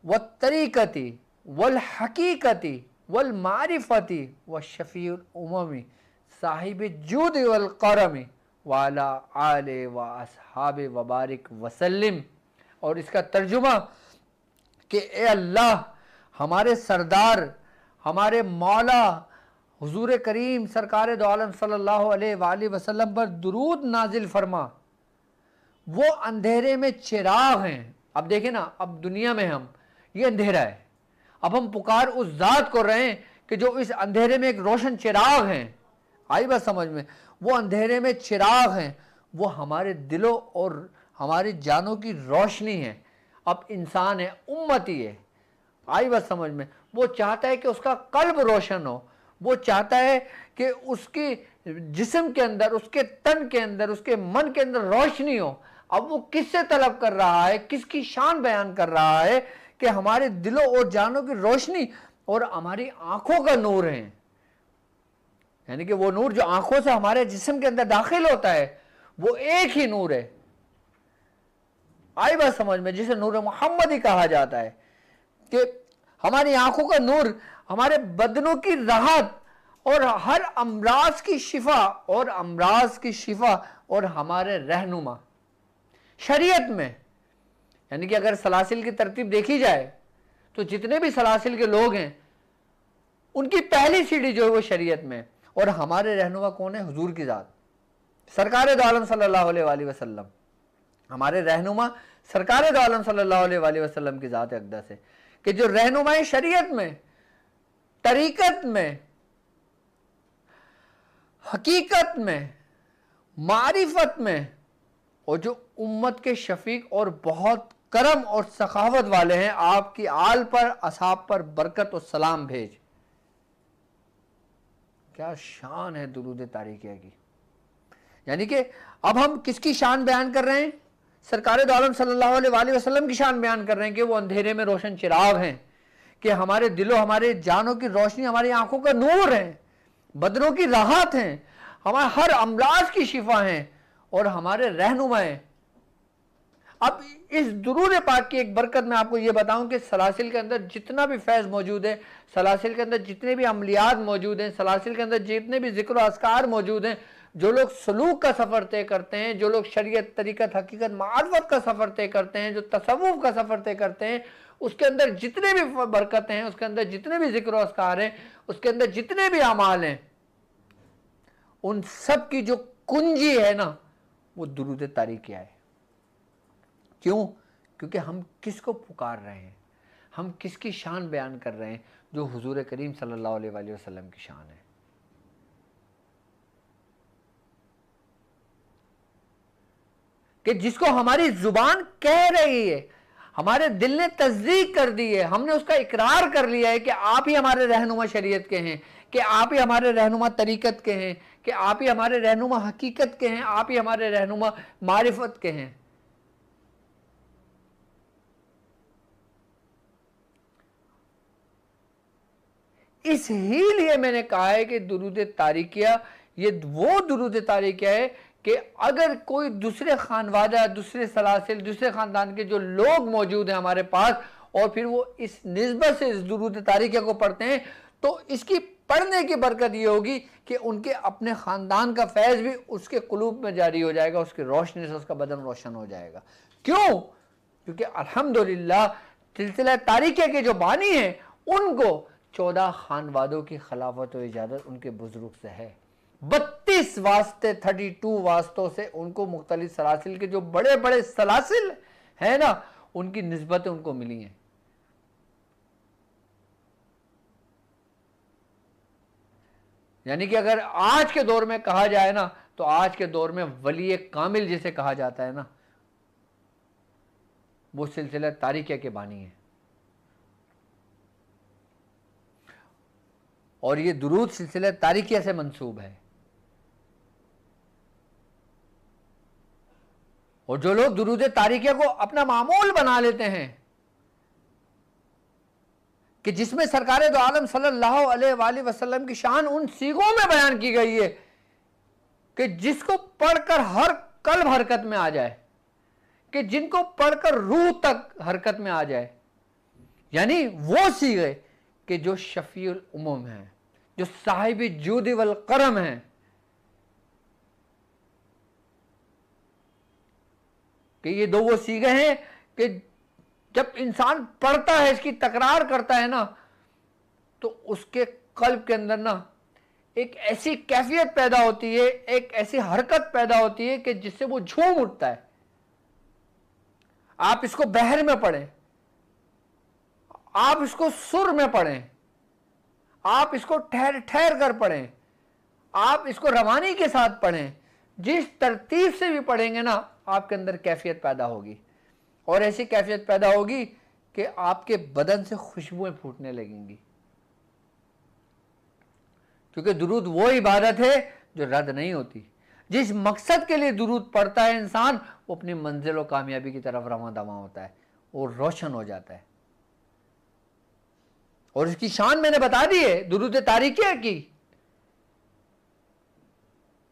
व तरीक़ती वल हकीकती वल मारिफती व शफ़ीउल उममी साहिब जूद वल करमी वाला आले व अस्हाबे वबारिक वसल्लिम। और इसका तर्जुमा कि ए अल्लाह, हमारे सरदार, हमारे मौला हुजूर करीम सरकार दो आलम सल्लल्लाहु अलैहि वसल्लम पर दुरूद नाजिल फरमा। वो अंधेरे में चिराग हैं। अब देखें ना, अब दुनिया में हम, ये अंधेरा है, अब हम पुकार उस ज़ात को रहे हैं कि जो इस अंधेरे में एक रोशन चिराग हैं। आई बात समझ में? वो अंधेरे में चिराग हैं, वो हमारे दिलों और हमारी जानों की रोशनी है। अब इंसान है, उम्मती है, आई बात समझ में? वो चाहता है कि उसका कल्ब रोशन हो, वो चाहता है कि उसकी जिस्म के अंदर, उसके तन के अंदर, उसके मन के अंदर रोशनी हो। अब वो किससे तलब कर रहा है, किसकी शान बयान कर रहा है कि हमारे दिलों और जानों की रोशनी और हमारी आंखों का नूर है। यानी कि वो नूर जो आंखों से हमारे जिस्म के अंदर दाखिल होता है, वो एक ही नूर है। आई बात समझ में? जिसे नूर मोहम्मदी कहा जाता है कि हमारी आंखों का नूर हमारे बदनों की राहत और हर अमराज की शिफा, और अमराज की शिफा और हमारे रहनुमा शरीयत में। यानी कि अगर सलासिल की तरतीब देखी जाए तो जितने भी सलासिल के लोग हैं उनकी पहली सीढ़ी जो है वो शरीयत में, और हमारे रहनुमा कौन है? हुजूर की ज़ात, सरकार दो आलम सल्लल्लाहु अलैहि वसल्लम। हमारे रहनुमा सरकार दो आलम सल्लल्लाहु अलैहि वसल्लम की ज़ात अक़दस है कि जो रहनुमाई शरीयत में, तरीक़त में, हकीकत में, मारिफत में और जो उम्मत के शफीक और बहुत करम और सखावत वाले हैं, आपकी आल पर असहाब पर बरकत और सलाम भेज। क्या शान है दुरूद तारिकिया की। यानी कि अब हम किसकी शान बयान कर रहे हैं? सरकार दो आलम सल्लल्लाहु अलैहि वसल्लम की शान बयान कर रहे हैं कि वो अंधेरे में रोशन चिराग हैं, कि हमारे दिलों हमारे जानों की रोशनी, हमारी आंखों का नूर है, बदनों की राहत हैं, हमारे हर अमराज की शिफा हैं और हमारे रहनुमा हैं। अब इस दुरूद पाक की एक बरकत मैं आपको ये बताऊं कि सलासिल के अंदर जितना भी फैज़ मौजूद है, सलासिल के अंदर जितने भी अमलियात मौजूद हैं, सलासिल के अंदर जितने भी जिक्र अस्कार मौजूद हैं, जो लोग सलूक का सफ़र तय करते हैं, जो लोग शरीयत तरीक़त हकीकत मारिफत का सफ़र तय करते हैं, जो तसव्वुफ़ का सफ़र तय करते हैं, उसके अंदर जितने भी बरकतें हैं, उसके अंदर जितने भी जिक्र अस्कार हैं, उसके अंदर जितने भी अमाल हैं, उन सब की जो कुंजी है ना, वो दुरूद तारिकिया है। क्यों? क्योंकि हम किसको पुकार रहे हैं, हम किसकी शान बयान कर रहे हैं? जो हुजूर करीम सल्लल्लाहु अलैहि वसल्लम की शान है। कि जिसको हमारी जुबान कह रही है, हमारे दिल ने तस्दीक कर दी है, हमने उसका इकरार कर लिया है कि आप ही हमारे रहनुमा शरीयत के हैं, कि आप ही हमारे रहनुमा तरीक़त के हैं, कि आप ही हमारे रहनुमा हकीकत के हैं, आप ही हमारे रहनुमा मारिफत के हैं। इसलिए मैंने कहा है कि दुरूद तारिकिया ये वो दुरूद तारिकिया है कि अगर कोई दूसरे खानवादा, दूसरे सलासिल, दूसरे ख़ानदान के जो लोग मौजूद हैं हमारे पास और फिर वो इस निस्बत से इस दुरूद तारिकिया को पढ़ते हैं, तो इसकी पढ़ने की बरकत ये होगी कि उनके अपने ख़ानदान का फैज़ भी उसके कुलूब में जारी हो जाएगा, उसकी रोशनी से उसका बदन रोशन हो जाएगा। क्यों? क्योंकि अल्हम्दुलिल्लाह सिलसिला तारिकिया के जो बानी हैं उनको 14 खानवादों की खिलाफत और इजाज़त उनके बुजुर्ग से है। 32 वास्ते, 32 वास्तों से उनको मुख्तलिफ सलासिल के जो बड़े बड़े सलासिल है ना, उनकी निस्बतें उनको मिली हैं। यानी कि अगर आज के दौर में कहा जाए ना, तो आज के दौर में वली कामिल जिसे कहा जाता है ना, वो सिलसिला तारिकिया के बानी है। और ये दुरूद सिलसिला तारिकिया से मंसूब है। और जो लोग दुरूद तारिकिया को अपना मामूल बना लेते हैं कि जिसमें सरकार दो आलम सल्लल्लाहु अलैहि वसल्लम की शान उन सीगों में बयान की गई है कि जिसको पढ़कर हर कल्ब हरकत में आ जाए, कि जिनको पढ़कर रूह तक हरकत में आ जाए, यानी वो सीगे कि जो शफीउल उम्म हैं, जो साहिब जूद वल करम हैं, कि ये दो वो सीगे हैं कि जब इंसान पढ़ता है, इसकी तकरार करता है ना, तो उसके कल्ब के अंदर ना एक ऐसी कैफियत पैदा होती है, एक ऐसी हरकत पैदा होती है कि जिससे वो झूम उठता है। आप इसको बहर में पढ़ें, आप इसको सुर में पढ़ें, आप इसको ठहर ठहर कर पढ़ें, आप इसको रवानी के साथ पढ़ें, जिस तरतीब से भी पढ़ेंगे ना, आपके अंदर कैफियत पैदा होगी। और ऐसी कैफियत पैदा होगी कि आपके बदन से खुशबुएं फूटने लगेंगी। क्योंकि दुरूद वो इबादत है जो रद्द नहीं होती। जिस मकसद के लिए दुरूद पढ़ता है इंसान, वो अपनी मंजिल और कामयाबी की तरफ रवां दवा होता है और रोशन हो जाता है। और इसकी शान मैंने बता दी है दुरूद तारिकिया की,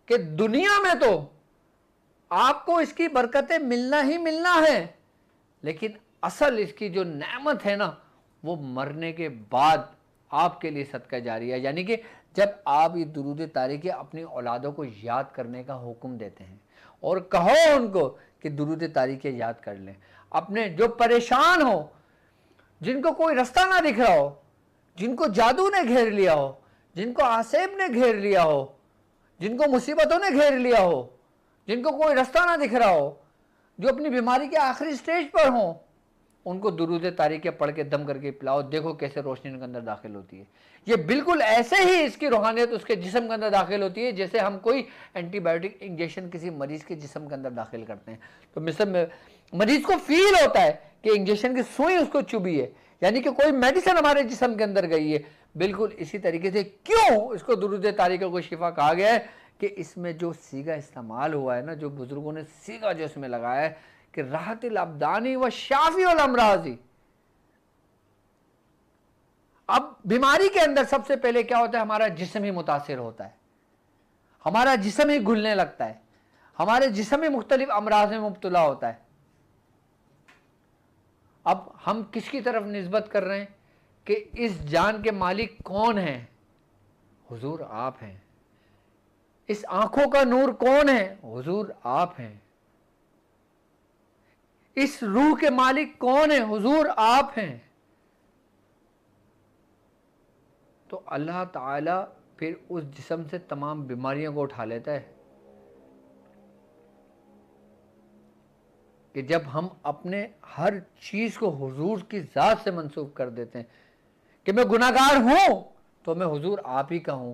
कि दुनिया में तो आपको इसकी बरकतें मिलना ही मिलना है, लेकिन असल इसकी जो नेमत है ना, वो मरने के बाद आपके लिए सदका जारी है। यानी कि जब आप ये दुरूद तारिकिया अपनी औलादों को याद करने का हुक्म देते हैं और कहो उनको कि दुरूद तारिकिया याद कर लें, अपने जो परेशान हो, जिनको कोई रास्ता ना दिख रहा हो, जिनको जादू ने घेर लिया हो, जिनको आसेब ने घेर लिया हो, जिनको मुसीबतों ने घेर लिया हो, जिनको कोई रास्ता ना दिख रहा हो, जो अपनी बीमारी के आखिरी स्टेज पर हों, उनको दुरूद तारीक़ पढ़ के दम करके पिलाओ, देखो कैसे रोशनी उनके अंदर दाखिल होती है। ये बिल्कुल ऐसे ही इसकी रूहानियत उसके जिस्म के अंदर दाखिल होती है जैसे हम कोई एंटीबायोटिक इंजेक्शन किसी मरीज़ के जिस्म के अंदर दाखिल करते हैं। तो मिसल मरीज़ को फील होता है कि इंजेक्शन की सुई उसको चुभी है, यानी कि कोई मेडिसिन हमारे जिस्म के अंदर गई है। बिल्कुल इसी तरीके से क्यों इसको दुरूद तारीक़ को शिफा कहा गया है कि इसमें जो सीगा इस्तेमाल हुआ है ना, जो बुजुर्गों ने सीगा जो इसमें लगाया है कि राहतिल अब्दानी व शाफी उल अमराजी। अब बीमारी के अंदर सबसे पहले क्या होता है, हमारा जिस्म ही मुतासिर होता है, हमारा जिस्म ही घुलने लगता है, हमारे जिस्म ही मुख्तलिफ अमराज में मुब्तला होता है। अब हम किसकी तरफ निस्बत कर रहे हैं कि इस जान के मालिक कौन हैं? हुजूर आप हैं। इस आंखों का नूर कौन है? हुजूर आप हैं। इस रूह के मालिक कौन है? हुजूर आप हैं। तो अल्लाह ताला फिर उस जिस्म से तमाम बीमारियों को उठा लेता है कि जब हम अपने हर चीज को हुजूर की जात से मंसूब कर देते हैं कि मैं गुनाहगार हूं तो मैं हुजूर आप ही का हूं,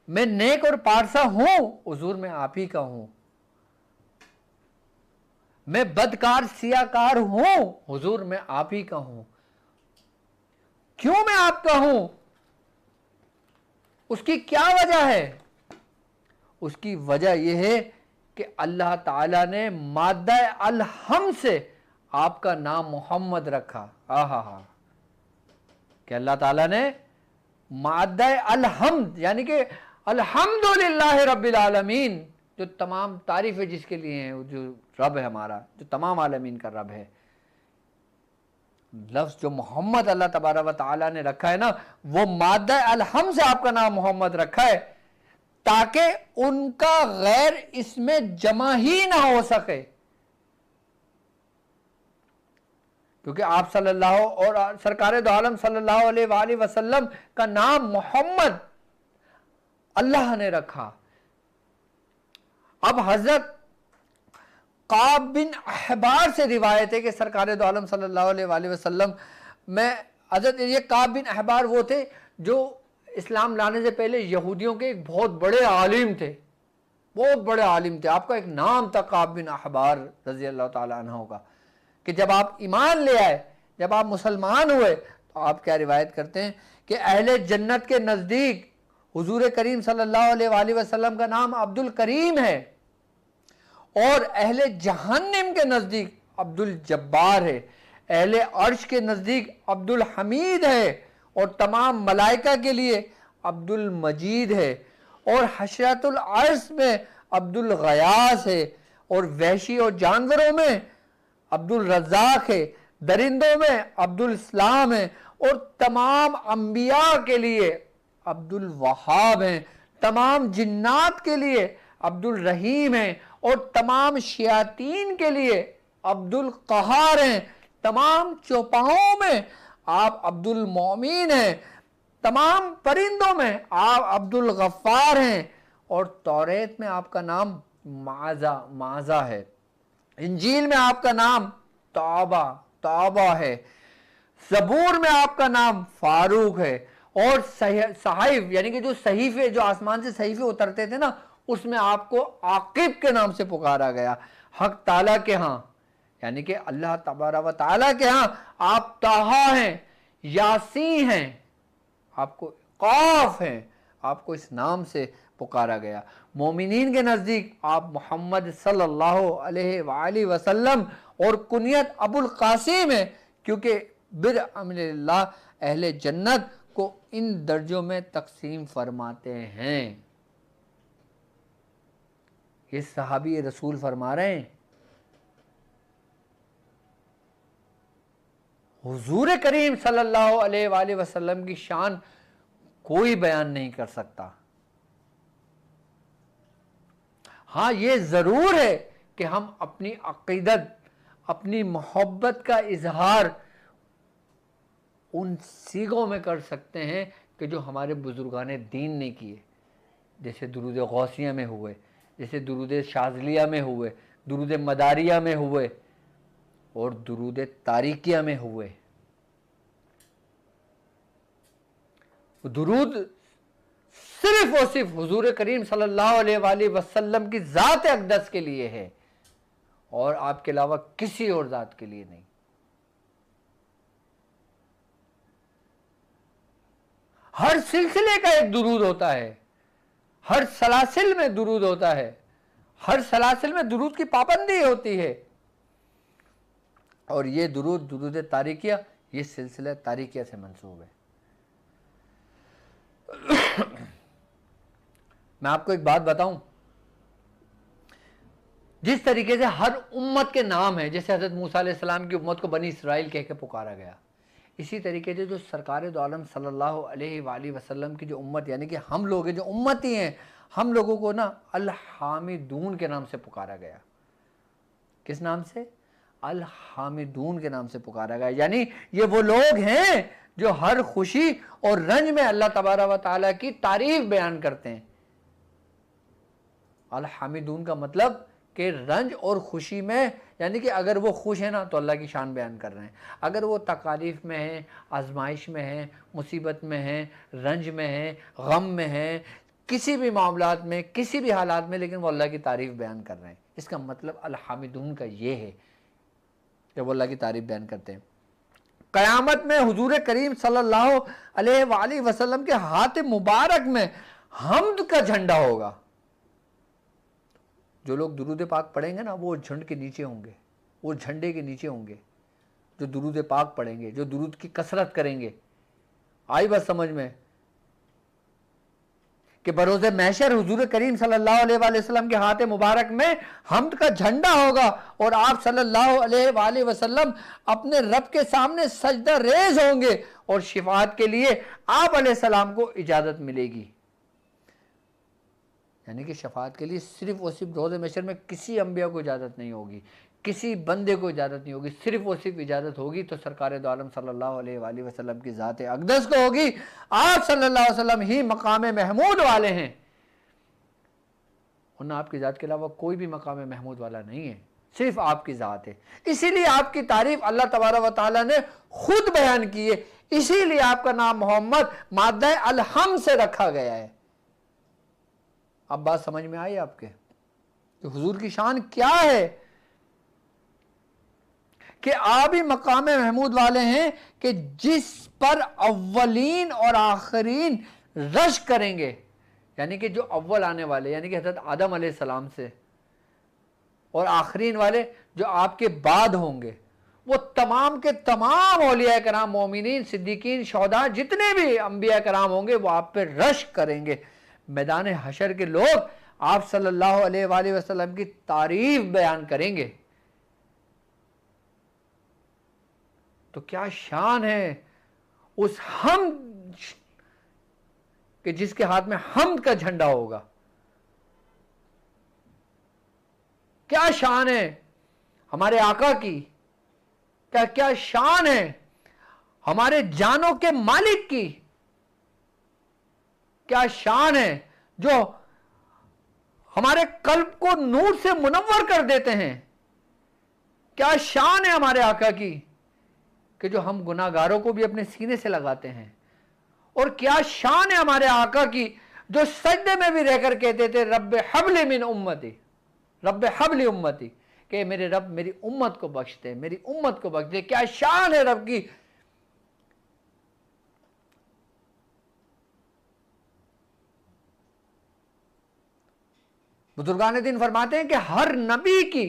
मैं नेक और पारसा हूं, हुजूर मैं आप ही का हूं, मैं बदकार सियाकार हूं, हुजूर मैं आप ही का हूं। क्यों मैं आपका हूं? उसकी क्या वजह है? उसकी वजह यह है कि अल्लाह ताला ने मादा अल-हम से आपका नाम मोहम्मद रखा। आहा, कि अल्लाह ताला ने मादा अल-हम यानी कि अल्हम्दुलिल्लाह रब्बिल आलमीन, जो तमाम तारीफ है जिसके लिए है, जो रब है हमारा, जो तमाम आलमीन का रब है, लफ्ज जो मोहम्मद अल्लाह तबारक व तआला ने रखा है ना, वो मादा अल-हम से आपका नाम मोहम्मद रखा है ताकि उनका गैर इसमें जमा ही ना हो सके। क्योंकि आप सल्लल्लाहु और सरकार दो आलम सल्लल्लाहु अलैहि वसल्लम का नाम मोहम्मद अल्लाह ने रखा। अब हजरत काब बिन अहबार से रिवायत है कि सरकार दो आलम सल्लल्लाहु अलैहि वसल्लम में हजरत ये काब बिन अहबार वो थे जो इस्लाम लाने से पहले यहूदियों के एक बहुत बड़े आलिम थे, बहुत बड़े आलिम थे। आपका एक नाम था काब बिन अहबार रजी अल्लाह ताला अन्हु का, कि जब आप ईमान ले आए, जब आप मुसलमान हुए, तो आप क्या रिवायत करते हैं कि अहले जन्नत के नज़दीक हुजूर करीम सल्लल्लाहु अलैहि वसल्लम का नाम अब्दुल करीम है और अहले जहन्नम के नज़दीक अब्दुल जब्बार है, अहले अर्श के नज़दीक अब्दुल हमीद है और तमाम मलाइका के लिए अब्दुल मजीद है और हशरतुल अर्श में अब्दुल गयास है और वहशी और जानवरों में अब्दुल रज़ाक है, दरिंदों में अब्दुल इस्लाम है और तमाम अंबिया के लिए अब्दुल वहाब हैं, तमाम जिन्नात के लिए अब्दुल रहीम हैं और तमाम शयातीन के लिए अब्दुल कहार हैं, तमाम चौपाओं में आप अब्दुल मोमिन हैं, तमाम परिंदों में आप अब्दुल गफ्फार हैं और तौरेत में आपका नाम माजा है, इंजील में आपका नाम तौबा है, ज़बूर में आपका नाम फारूक है और सहाइफ यानी कि जो सहीफे जो आसमान से सहीफे उतरते थे ना, उसमें आपको आकिब के नाम से पुकारा गया। हक ताला के यहाँ यानी कि अल्लाह तबारक व तआला के यहाँ आप ताहा हैं, यासीन हैं, आपको काफ हैं, आपको इस नाम से पुकारा गया। मोमिनीन के नज़दीक आप मोहम्मद सल्लल्लाहु अलैहि वसल्लम और कुनियत अबुल कासिम है, क्योंकि बिर अमलिल्लाह अहले जन्नत को इन दर्जों में तकसीम फरमाते हैं। ये सहाबी रसूल फरमा रहे हैं, हुजूर करीम सल्लल्लाहु अलैहि वसल्लम की शान कोई बयान नहीं कर सकता। हाँ, ये जरूर है कि हम अपनी अकीदत, अपनी मोहब्बत का इजहार उन सीगों में कर सकते हैं कि जो हमारे बुजुर्गान दीन ने किए, जैसे दुरूद गौसिया में हुए, जैसे दुरूद शाज़लिया में हुए, दुरूद मदारिया में हुए, और दुरूद तारिकिया में हुए। दुरूद सिर्फ और सिर्फ हुजूर करीम सल्लल्लाहु अलैहि वसल्लम की ज़ात अक़दस के लिए है और आपके अलावा किसी और ज़ात के लिए नहीं। हर सिलसिले का एक दुरूद होता है, हर सलासिल में दुरूद होता है, हर सलासिल में दुरूद की पाबंदी होती है। और ये दुरूद तारिकिया, ये सिलसिला तारिकिया से मंसूब है। मैं आपको एक बात बताऊं, जिस तरीके से हर उम्मत के नाम है, जैसे हज़रत मूसा अलैहिस्सलाम की उम्मत को बनी इसराइल कह के पुकारा गया, इसी तरीके से जो सरकार दो आलम सल्लल्लाहु अलैहि वसल्लम की जो उम्मत, यानी कि हम लोग जो उम्मती हैं, हम लोगों को ना अल हामिदून के नाम से पुकारा गया। किस नाम से? अल हामिदून के नाम से पुकारा गया। यानी ये वो लोग हैं जो हर खुशी और रंज में अल्लाह तबारा व तआला की तारीफ बयान करते हैं। अल हामिदून का मतलब कि रंज और खुशी में, यानी कि अगर वो खुश है ना तो अल्लाह की शान बयान कर रहे हैं, अगर वो तकालीफ में है, आजमाइश में है, मुसीबत में है, रंज में है, गम में है, किसी भी मामलात में, किसी भी हालात में, लेकिन वो अल्लाह की तारीफ बयान कर रहे हैं। इसका मतलब अल हामिदून का ये है कि वो अल्लाह की तारीफ बयान करते हैं। क़यामत में हुजूर करीम सल्लल्लाहु अलैहि वसल्लम के हाथ मुबारक में हम्द का झंडा होगा। जो लोग दुरूद पाक पढ़ेंगे ना, वो झंड के नीचे होंगे, वो झंडे के नीचे होंगे। जो दुरूद पाक पढ़ेंगे, जो दुरूद की कसरत करेंगे। आई बात समझ में कि बरोज़े महशर हुजूर करीम सल्लल्लाहु अलैहि वसल्लम के हाथ मुबारक में हम्द का झंडा होगा और आप सल्लल्लाहु अलैहि वसल्लम अपने रब के सामने सजदा रेज होंगे और शिफाअत के लिए आप अलैहिस्सलाम को इजाज़त मिलेगी। यानी कि शफाअत के लिए सिर्फ और सिर्फ रोज़े महशर में किसी अंबिया को इजाज़त नहीं होगी, किसी बंदे को इजाज़त नहीं होगी। सिर्फ और सिर्फ इजाज़त होगी तो सरकार दो आलम सल्लल्लाहु अलैहि वसल्लम की ज़ात अक़दस को होगी। आप सल्लल्लाहु अलैहि वसल्लम ही मकाम महमूद वाले हैं, वरना आपकी ज़ात के अलावा कोई भी मकाम महमूद वाला नहीं है, सिर्फ आपकी ज़ात है। इसीलिए आपकी तारीफ़ अल्लाह तबारा व तआला ने खुद बयान की है। इसीलिए आपका नाम मोहम्मद मादा अलहम से रखा गया है। अब बात समझ में आई आपके कि हुजूर की शान क्या है, कि आप ही मकाम महमूद वाले हैं कि जिस पर अव्वलीन और आखरीन रश करेंगे। यानी कि जो अव्वल आने वाले, यानी कि हज़रत आदम अलैहिस्सलाम से, और आखरीन वाले जो आपके बाद होंगे, वो तमाम के तमाम औलिया कराम, मोमिनीन, सिद्दीकीन, शोहदा, जितने भी अंबिया कराम होंगे वो आप पे रश करेंगे। मैदान हशर के लोग आप सल्लल्लाहु अलैहि वसल्लम की तारीफ बयान करेंगे। तो क्या शान है उस हम कि जिसके हाथ में हम्द का झंडा होगा। क्या शान है हमारे आका की, क्या शान है हमारे जानों के मालिक की, क्या शान है जो हमारे कल्ब को नूर से मुनव्वर कर देते हैं। क्या शान है हमारे आका की कि जो हम गुनाहगारों को भी अपने सीने से लगाते हैं। और क्या शान है हमारे आका की जो सजदे में भी रहकर कहते थे रब्बे हबली मिन उम्मती, रब्बे हबली उम्मती, कि मेरे रब मेरी उम्मत को बख्श दे, मेरी उम्मत को बख्श दे। क्या शान है रब की। बुजुर्गान दीन फरमाते हैं कि हर नबी की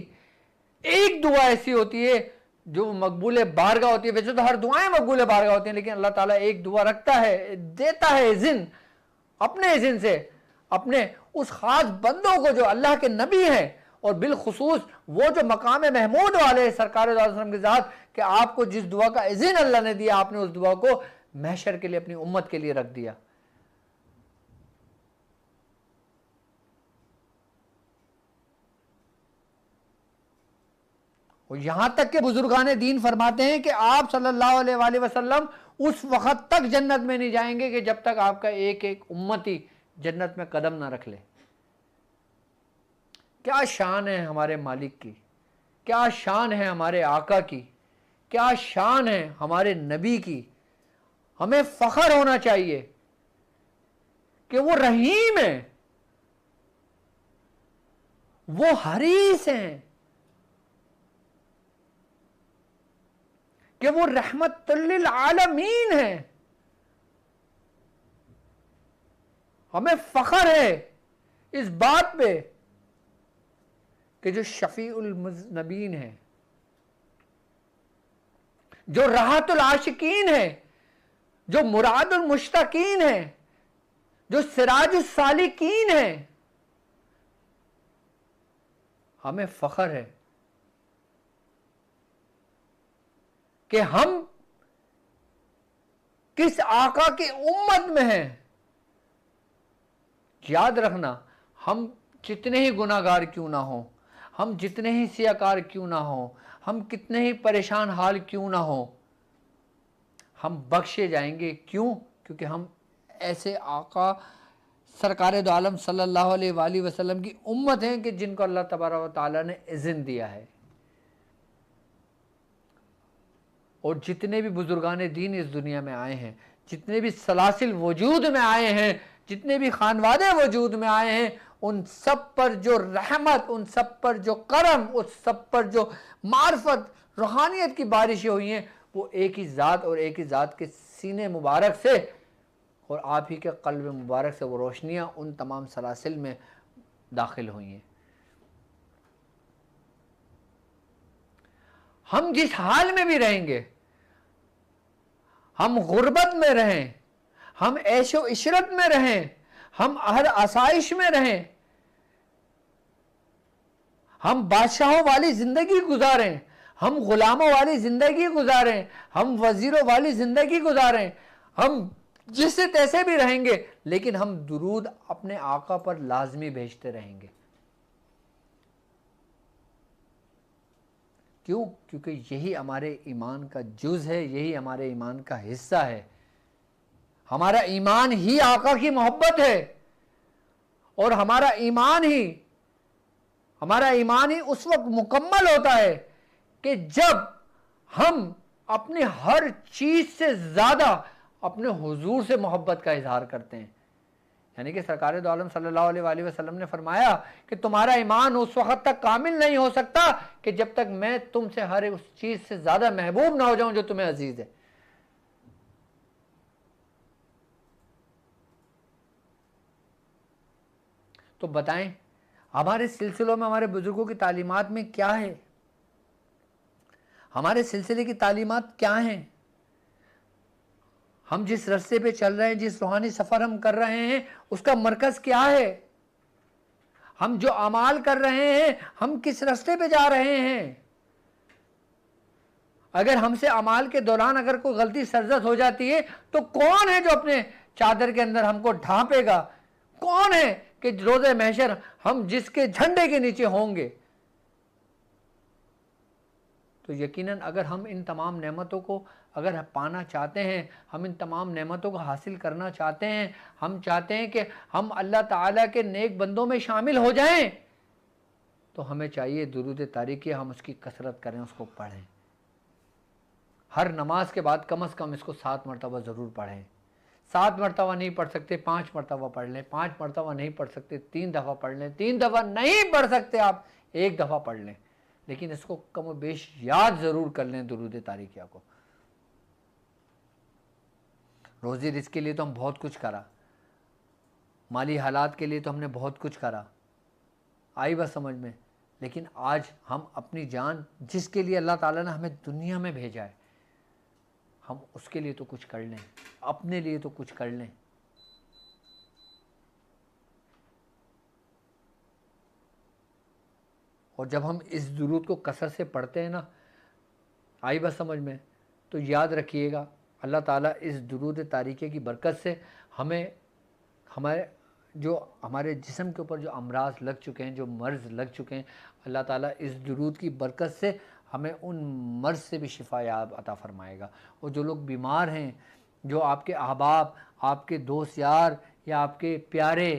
एक दुआ ऐसी होती है जो मकबूल बारगाह होती है। वैसे तो हर दुआएं मकबूल बारगाह होती हैं, लेकिन अल्लाह ताला एक दुआ रखता है, देता है इज़्न, अपने इज़्न से अपने उस खास बंदों को जो अल्लाह के नबी हैं, और बिलखुसूस वो जो मकाम महमूद वाले सरकार वसल्लम के साथ, कि आपको जिस दुआ का इज़्न अल्लाह ने दिया, आपने उस दुआ को महशर के लिए, अपनी उम्मत के लिए रख दिया। और यहां तक के बुजुर्गान दीन फरमाते हैं कि आप सल्लल्लाहु अलैहि वसल्लम उस वक्त तक जन्नत में नहीं जाएंगे कि जब तक आपका एक एक उम्मती जन्नत में कदम ना रख ले। क्या शान है हमारे मालिक की, क्या शान है हमारे आका की, क्या शान है हमारे नबी की। हमें फख्र होना चाहिए कि वो रहीम है, वो हरीस हैं, कि वो रहमतुल्लिल आलमीन है। हमें फख्र है इस बात पे कि जो शफीउल मुज़नबीन है, जो राहतुल आशिकीन है, जो मुरादुल मुश्ताकीन है, जो सिराजुस सालिकीन है, हमें फख्र है कि हम किस आका की उम्मत में हैं। याद रखना, हम जितने ही गुनाहगार क्यों ना हो, हम जितने ही सियाकार क्यों ना हो, हम कितने ही परेशान हाल क्यों ना हो, हम बख्शे जाएंगे। क्यों? क्योंकि हम ऐसे आका सरकार दो आलम सल्लल्लाहु अलैहि वसल्लम की उम्मत हैं कि जिनको अल्लाह तबारक व तआला ने इज़्न दिया है। और जितने भी बुजुर्गान दीन इस दुनिया में आए हैं, जितने भी सलासिल वजूद में आए हैं, जितने भी खानवादे वजूद में आए हैं, उन सब पर जो रहमत, उन सब पर जो करम, उस सब पर जो मार्फत, रूहानियत की बारिशें हुई हैं, वो एक ही ज़ात और एक ही ज़ात के सीने मुबारक से और आप ही के क़ल्ब मुबारक से वो रोशनियाँ उन तमाम सलासिल में दाखिल हुई हैं। हम जिस हाल में भी रहेंगे, हम गुर्बत में रहें, हम ऐशो इशरत में रहें, हम हर आसाइश में रहें, हम बादशाहों वाली जिंदगी गुजारें, हम गुलामों वाली जिंदगी गुजारें, हम वजीरों वाली जिंदगी गुजारें, हम जिससे तैसे भी रहेंगे, लेकिन हम दुरूद अपने आका पर लाजमी भेजते रहेंगे। क्यों? क्योंकि यही हमारे ईमान का जुज़ है, यही हमारे ईमान का हिस्सा है। हमारा ईमान ही आका की मोहब्बत है, और हमारा ईमान ही उस वक्त मुकम्मल होता है कि जब हम अपनी हर चीज से ज्यादा अपने हुजूर से मोहब्बत का इजहार करते हैं। यानी कि सरकार दो आलम सल्लल्लाहु अलैहि वसल्लम ने फरमाया कि तुम्हारा ईमान उस वक्त तक कामिल नहीं हो सकता कि जब तक मैं तुमसे हर उस चीज से ज्यादा महबूब ना हो जाऊं जो तुम्हें अजीज है। तो बताएं, हमारे सिलसिलों में, हमारे बुजुर्गों की तालीमात में क्या है? हमारे सिलसिले की तालीमात क्या हैं? हम जिस रास्ते पे चल रहे हैं, जिस रूहानी सफर हम कर रहे हैं, उसका मरकज क्या है? हम जो अमाल कर रहे हैं, हम किस रास्ते पे जा रहे हैं? अगर हमसे अमाल के दौरान अगर कोई गलती सरजद हो जाती है, तो कौन है जो अपने चादर के अंदर हमको ढांपेगा? कौन है कि रोज़े महशर हम जिसके झंडे के नीचे होंगे? तो यकीनन अगर हम इन तमाम नेमतों को अगर पाना चाहते हैं, हम इन तमाम नेमतों को हासिल करना चाहते हैं, हम चाहते हैं कि हम अल्लाह ताला के नेक बंदों में शामिल हो जाएं, तो हमें चाहिए दुरूद तारीक़ी हम उसकी कसरत करें, उसको पढ़ें। हर नमाज के बाद कम से कम इसको 7 मरतबा ज़रूर पढ़ें। 7 मरतबा नहीं पढ़ सकते 5 मरतबा पढ़ लें, 5 मरतबा नहीं पढ़ सकते 3 दफ़ा पढ़ लें, 3 दफ़ा नहीं पढ़ सकते आप 1 दफ़ा पढ़ लें, लेकिन इसको कम बेश याद ज़रूर कर लें दुरूद तारीक़िया को। रोज़ी रिज़्क़ के लिए तो हम बहुत कुछ करा, माली हालात के लिए तो हमने बहुत कुछ करा, आई बस समझ में, लेकिन आज हम अपनी जान, जिसके लिए अल्लाह ताला ने हमें दुनिया में भेजा है, हम उसके लिए तो कुछ कर लें, अपने लिए तो कुछ कर लें। और जब हम इस दुरूद को कसरत से पढ़ते हैं ना, आई बस समझ में, तो याद रखिएगा अल्लाह ताला इस दुरूद तारीक़े की बरकत से हमें हमारे जिस्म के ऊपर जो अमराज लग चुके हैं, जो मर्ज़ लग चुके हैं, अल्लाह ताला इस दुरूद की बरकत से हमें उन मर्ज़ से भी शिफा याब अता फ़रमाएगा। और जो लोग बीमार हैं, जो आपके अहबाब, आपके दोस्त यार या आपके प्यारे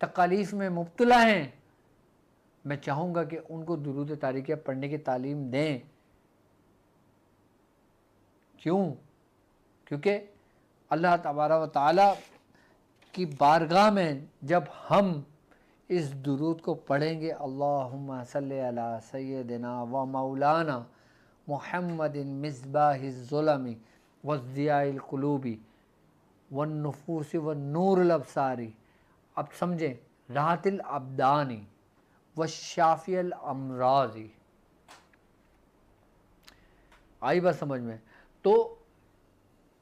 तकालीफ़ में मुब्तला हैं, मैं चाहूँगा कि उनको दुरूद तारिकिया पढ़ने की तालीम दें। क्यों? क्योंकि अल्लाह तबारक व तआला की बारगाह में जब हम इस दुरूद को पढ़ेंगे, अल्लाहुम्मा सल्ली अला सय्यदिना व मौलाना मुहम्मदिन मिस्बाहिज़ ज़ुलमी व ज़ियाइल क़ुलूबी वन नुफूसी व नूरुल अब्सारी। अब समझें, राहतिल अब्दानी व शाफियल अमराजी। आई बात समझ में? तो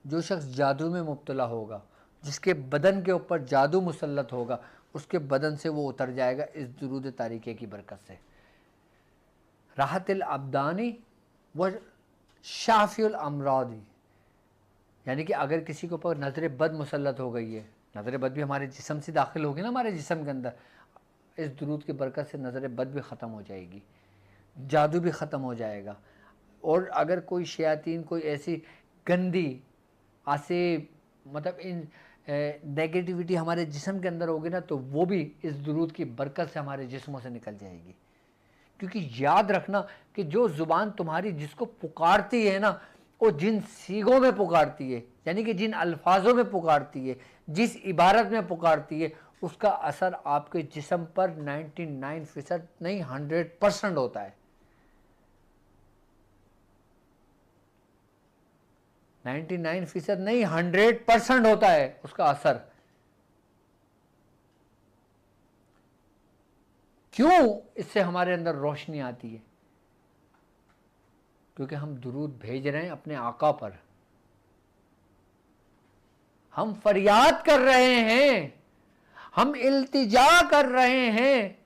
जो शख्स जादू में मुब्तला होगा, जिसके बदन के ऊपर जादू मुसल्लत होगा, उसके बदन से वो उतर जाएगा इस दुरूद तारिके की बरकत से। राहतिल अब्दानी व शाफियल अमरादी, यानी कि अगर किसी के ऊपर नज़र बद मुसल्लत हो गई है, नज़र बद भी हमारे जिस्म से दाखिल होगी ना, हमारे जिस्म के अंदर, इस दुरूद की बरकत से नज़र बद भी ख़त्म हो जाएगी, जादू भी ख़त्म हो जाएगा। और अगर कोई शयातीन, कोई ऐसी गंदी आसे मतलब इन नेगेटिविटी हमारे जिस्म के अंदर होगी ना, तो वो भी इस दुरूद की बरकत से हमारे जिस्मों से निकल जाएगी। क्योंकि याद रखना कि जो ज़ुबान तुम्हारी जिसको पुकारती है ना, वो जिन सीगों में पुकारती है, यानी कि जिन अल्फाजों में पुकारती है, जिस इबारत में पुकारती है, उसका असर आपके जिस्म पर 99% नहीं 100% होता है। 99% नहीं 100% होता है उसका असर। क्यों? इससे हमारे अंदर रोशनी आती है, क्योंकि हम दुरूद भेज रहे हैं अपने आका पर, हम फरियाद कर रहे हैं, हम इल्तिजा कर रहे हैं,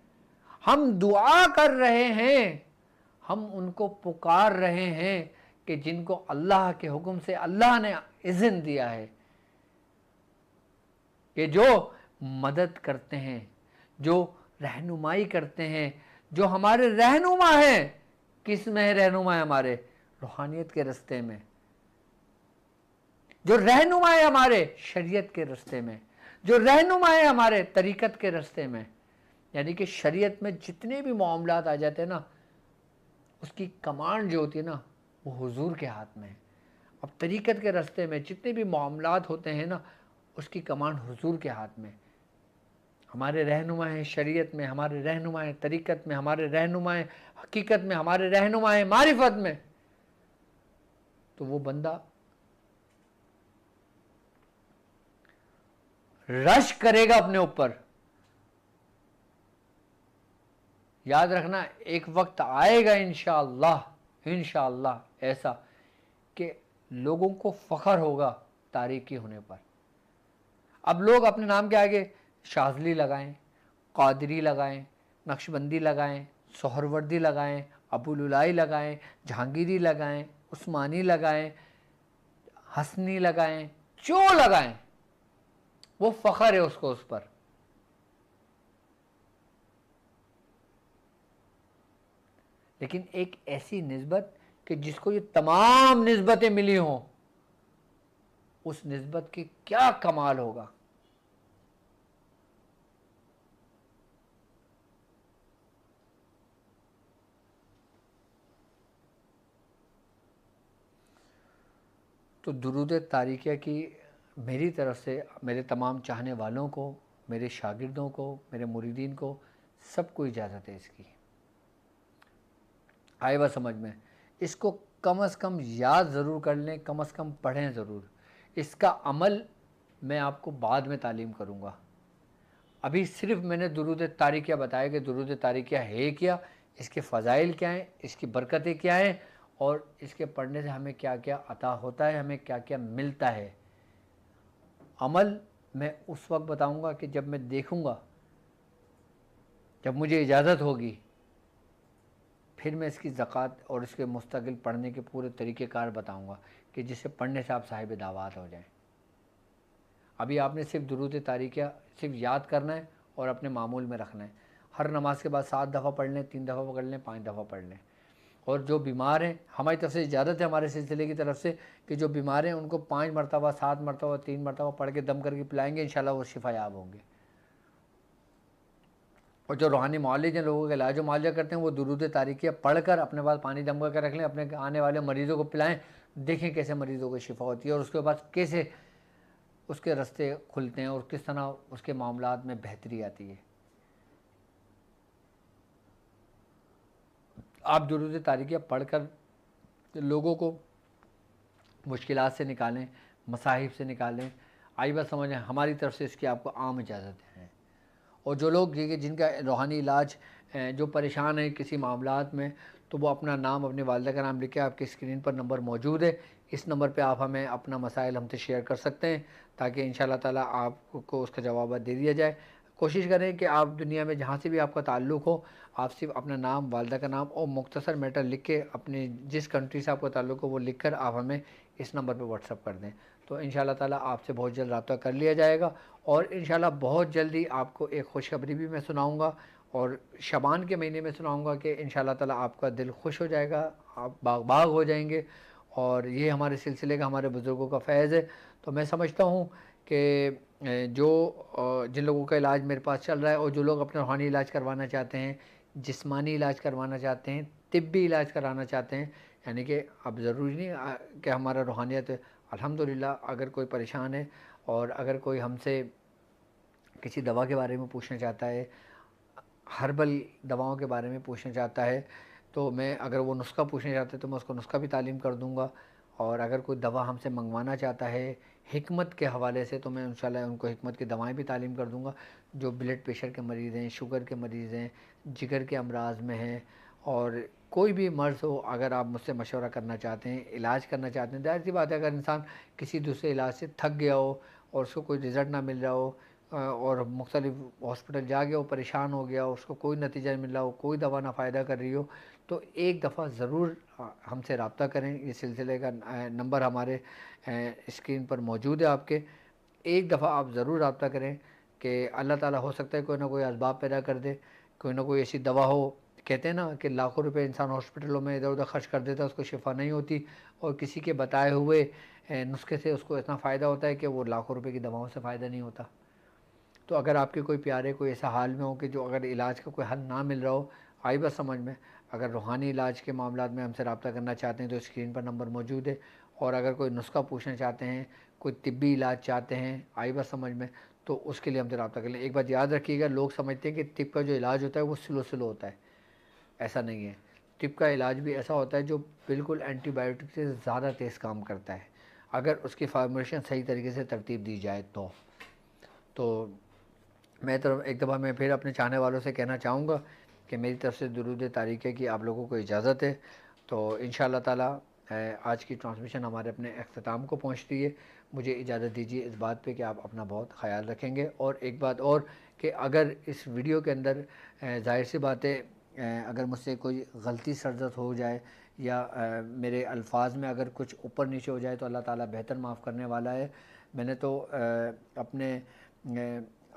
हम दुआ कर रहे हैं, हम उनको पुकार रहे हैं कि जिनको अल्लाह के हुक्म से अल्लाह ने इज़्न दिया है, कि जो मदद करते हैं, जो रहनुमाई करते हैं, जो हमारे रहनुमा हैं। किस में है रहनुमा? है हमारे रूहानियत के रास्ते में। जो रहनुमा है हमारे शरीयत के रास्ते में, जो रहनुमा है हमारे तरीक़त के रास्ते में। यानी कि शरीयत में जितने भी मामलात आ जाते हैं ना, उसकी कमांड जो होती है ना, वो हुजूर के हाथ में है। अब तरीक़त के रास्ते में जितने भी मामलात होते हैं ना, उसकी कमांड हुजूर के हाथ में। हमारे रहनुमा है शरीयत में, हमारे रहनुमा है तरीक़त में, हमारे रहनुमा है हकीकत में, हमारे रहनुमा है मारिफत में। तो वो बंदा रश करेगा अपने ऊपर। याद रखना, एक वक्त आएगा इंशाअल्लाह, इंशाअल्लाह ऐसा कि लोगों को फ़ख्र होगा तारीकी होने पर। अब लोग अपने नाम के आगे शाज़ली लगाएं, क़ादरी लगाएं, नक्शबंदी लगाएं, सोहरवर्दी लगाएं, अबुलुलाई लगाएं, जहांगीरी लगाएं, उस्मानी लगाएं, हसनी लगाएं, जो लगाएं, वो फ़ख्र है उसको उस पर। लेकिन एक ऐसी निस्बत कि जिसको ये तमाम निस्बतें मिली हों, उस निस्बत की क्या कमाल होगा। तो दुरूद तारिकिया की मेरी तरफ से मेरे तमाम चाहने वालों को, मेरे शागिर्दों को, मेरे मुरीदीन को, सबको इजाज़त है इसकी। आए बात समझ में? इसको कम से कम याद ज़रूर कर लें, कम से कम पढ़ें ज़रूर। इसका अमल मैं आपको बाद में तालीम करूँगा। अभी सिर्फ मैंने दुरूद तारिकिया बताया कि दुरूद तारिकिया है क्या, इसके फ़ज़ाइल क्या हैं, इसकी बरकतें क्या हैं, और इसके पढ़ने से हमें क्या क्या अता होता है, हमें क्या क्या मिलता है। अमल मैं उस वक्त बताऊँगा कि जब मैं देखूँगा, जब मुझे इजाज़त होगी, फिर मैं इसकी ज़कात और इसके मुस्तकिल पढ़ने के पूरे तरीक़ेकार बताऊँगा कि जिसे पढ़ने से आप साहिब दावत हो जाएं। अभी आपने सिर्फ दुरूद तारिकिया सिर्फ याद करना है और अपने मामूल में रखना है। हर नमाज के बाद 7 दफ़ा पढ़ लें, 3 दफ़ा पढ़ लें, 5 दफ़ा पढ़ लें। और जो बीमार हैं, हमारी तरफ से इजाज़त है, हमारे सिलसिले की तरफ से, कि जो बीमार हैं उनको 5 मरतबा, 7 मरतबा, 3 मरतबा पढ़ के दम करके पिलाएंगे, इंशाल्लाह वो शिफा याब होंगे। और जो रूहानी मौलिज हैं, लोगों का इलाज मुआवजा करते हैं, वो दुरूद तारीकिया पढ़कर अपने पास पानी दम कर रख लें, अपने आने वाले मरीज़ों को पिलाएं, देखें कैसे मरीज़ों को शिफा होती है और उसके बाद कैसे उसके रास्ते खुलते हैं और किस तरह उसके मामलात में बेहतरी आती है। आप दुरूद तारीकिया पढ़कर लोगों को मुश्किलात से निकालें, मसाहिब से निकालें। आई बात समझ, हमारी तरफ से इसकी आपको आम इजाज़त है। और जो लोग जिनका रूहानी इलाज जो परेशान है किसी मामलात में, तो वो अपना नाम, अपनी वालिदा का नाम लिख के, आपकी स्क्रीन पर नंबर मौजूद है, इस नंबर पे आप हमें अपना मसाइल हमसे शेयर कर सकते हैं, ताकि इंशाअल्लाह ताला आपको उसका जवाब दे दिया जाए। कोशिश करें कि आप दुनिया में जहाँ से भी आपका ताल्लुक़ हो, आप सिर्फ अपना नाम, वालिदा का नाम और मुख्तसर मैटर लिख के, अपने जिस कंट्री से आपका ताल्लुक़ हो वो लिख कर आप हमें इस नंबर पर व्हाट्सअप कर दें, तो इंशाअल्लाह ताला आपसे बहुत जल्द रब्ता कर लिया जाएगा। और इंशाअल्लाह बहुत जल्दी आपको एक खुशखबरी भी मैं सुनाऊँगा, और शबान के महीने में सुनाऊँगा कि इंशाअल्लाह ताला आपका दिल खुश हो जाएगा, आप बाग बाग हो जाएंगे। और ये हमारे सिलसिले का, हमारे बुज़ुर्गों का फ़ैज़ है। तो मैं समझता हूँ कि जिन लोगों का इलाज मेरे पास चल रहा है, और जो लोग अपना रूहानी इलाज करवाना चाहते हैं, जिस्मानी इलाज करवाना चाहते हैं, तिब्बी इलाज कराना चाहते हैं, यानी कि अब ज़रूरी नहीं कि हमारा रूहानियत, अल्हम्दुलिल्लाह, अगर कोई परेशान है और अगर कोई हमसे किसी दवा के बारे में पूछना चाहता है, हर्बल दवाओं के बारे में पूछना चाहता है, तो मैं, अगर वो नुस्खा पूछना चाहता है तो मैं उसको नुस्खा भी तालीम कर दूँगा। और अगर कोई दवा हमसे मंगवाना चाहता है हिकमत के हवाले से, तो मैं इंशाल्लाह उनको हिकमत की दवाएं भी तालीम कर दूँगा। जो ब्लड प्रेशर के मरीज़ हैं, शुगर के मरीज़ हैं, जिगर के अमराज में हैं, और कोई भी मर्ज़ हो, अगर आप मुझसे मशवरा करना चाहते हैं, इलाज करना चाहते हैं, ज़ाहिर सी बात है, अगर इंसान किसी दूसरे इलाज से थक गया हो और उसको कोई रिज़ल्ट ना मिल रहा हो, और मुख्तलिफ़ हॉस्पिटल जा गया हो, परेशान हो गया हो, उसको कोई नतीजा नहीं मिल रहा हो, कोई दवा ना फ़ायदा कर रही हो, तो एक दफ़ा ज़रूर हमसे रब्ता करें। इस सिलसिले का नंबर हमारे स्क्रीन पर मौजूद है आपके। एक दफ़ा आप ज़रूर रब्ता करें कि अल्लाह ताला हो सकता है कोई ना कोई असबाब पैदा कर दे, कोई ना कोई ऐसी दवा हो। कहते हैं ना कि लाखों रुपए इंसान हॉस्पिटलों में इधर उधर खर्च कर देता है, उसको शिफा नहीं होती, और किसी के बताए हुए नुस्खे से उसको इतना फ़ायदा होता है कि वो लाखों रुपए की दवाओं से फ़ायदा नहीं होता। तो अगर आपके कोई प्यारे कोई ऐसा हाल में हो कि जो अगर इलाज का कोई हल ना मिल रहा हो, आई बस समझ में, अगर रूहानी इलाज के मामलात में हमसे रब्ता करना चाहते हैं तो स्क्रीन पर नंबर मौजूद है। और अगर कोई नुस्खा पूछना चाहते हैं, कोई तिब्बी इलाज चाहते हैं, आई बस समझ में, तो उसके लिए हमसे रब्ता कर लें। एक बात याद रखिएगा, लोग समझते हैं कि तिब का जो इलाज होता है वो स्लो स्लो होता है, ऐसा नहीं है। तिब का इलाज भी ऐसा होता है जो बिल्कुल एंटीबायोटिक से ज़्यादा तेज़ काम करता है, अगर उसकी फार्मूलेशन सही तरीके से तरतीब दी जाए तो मैं तो एक दफ़ा मैं फिर अपने चाहने वालों से कहना चाहूँगा कि मेरी तरफ़ से दुरूद तारीक़े की आप लोगों को इजाज़त है। तो इंशाअल्लाह ताला आज की ट्रांसमिशन हमारे अपने अख्ताम को पहुँचती है। मुझे इजाज़त दीजिए इस बात पे कि आप अपना बहुत ख़याल रखेंगे। और एक बात और कि अगर इस वीडियो के अंदर ज़ाहिर सी बात है, अगर मुझसे कोई गलती सरजद हो जाए या मेरे अल्फाज में अगर कुछ ऊपर नीचे हो जाए, तो अल्लाह ताला बेहतर माफ़ करने वाला है। मैंने तो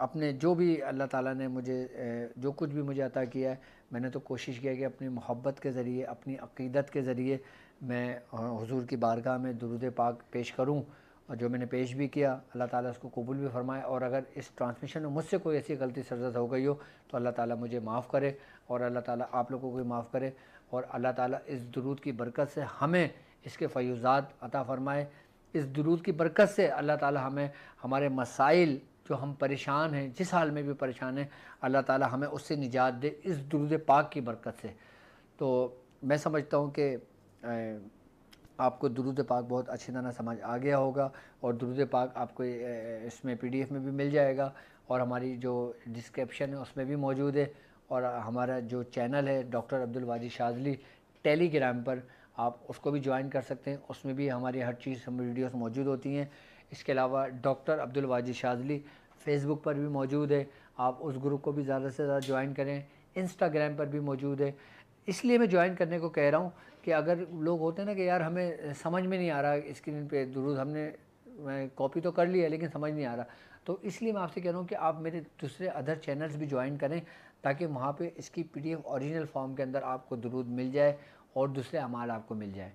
अपने जो भी अल्लाह ताला ने मुझे जो कुछ भी मुझे अता किया है, मैंने तो कोशिश किया कि अपनी मोहब्बत के ज़रिए, अपनी अक़ीदत के ज़रिए मैं हुज़ूर की बारगाह में दुरूद पाक पेश करूं। और जो मैंने पेश भी किया, अल्लाह ताला उसको कबूल भी फ़रमाए। और अगर इस ट्रांसमिशन में मुझसे कोई ऐसी गलती सरजद हो गई हो, तो अल्लाह ताला मुझे माफ़ करे, और अल्लाह ताला आप लोगों को भी माफ़ करे। और अल्लाह ताला इस दुरूद की बरकत से हमें इसके फ़यूज़ात अता फ़रमाए। इस दुरूद की बरकत से अल्लाह ताला हमें हमारे मसाइल, जो हम परेशान हैं, जिस हाल में भी परेशान हैं, अल्लाह ताला हमें उससे निजात दे इस दुरूद पाक की बरकत से। तो मैं समझता हूँ कि आपको दुरूद पाक बहुत अच्छी तरह समझ आ गया होगा, और दुरूद पाक आपको इसमें PDF में भी मिल जाएगा, और हमारी जो डिस्क्रिप्शन है उसमें भी मौजूद है। और हमारा जो चैनल है डॉक्टर अब्दुल वाजिद शाज़ली टेलीग्राम पर, आप उसको भी ज्वाइन कर सकते हैं, उसमें भी हमारी हर चीज़ वीडियोस मौजूद होती हैं। इसके अलावा डॉक्टर अब्दुल वाजिद शाज़ली फ़ेसबुक पर भी मौजूद है, आप उस ग्रुप को भी ज़्यादा से ज़्यादा ज्वाइन करें। इंस्टाग्राम पर भी मौजूद है। इसलिए मैं ज्वाइन करने को कह रहा हूँ कि अगर लोग होते हैं ना कि यार हमें समझ में नहीं आ रहा स्क्रीन पे दुरूद, मैं कॉपी तो कर लिया लेकिन समझ नहीं आ रहा, तो इसलिए मैं आपसे कह रहा हूँ कि आप मेरे दूसरे अदर चैनल्स भी ज्वाइन करें, ताकि वहाँ पे इसकी PDF ओरिजिनल फॉर्म के अंदर आपको दुरूद मिल जाए और दूसरे अमाल आपको मिल जाए।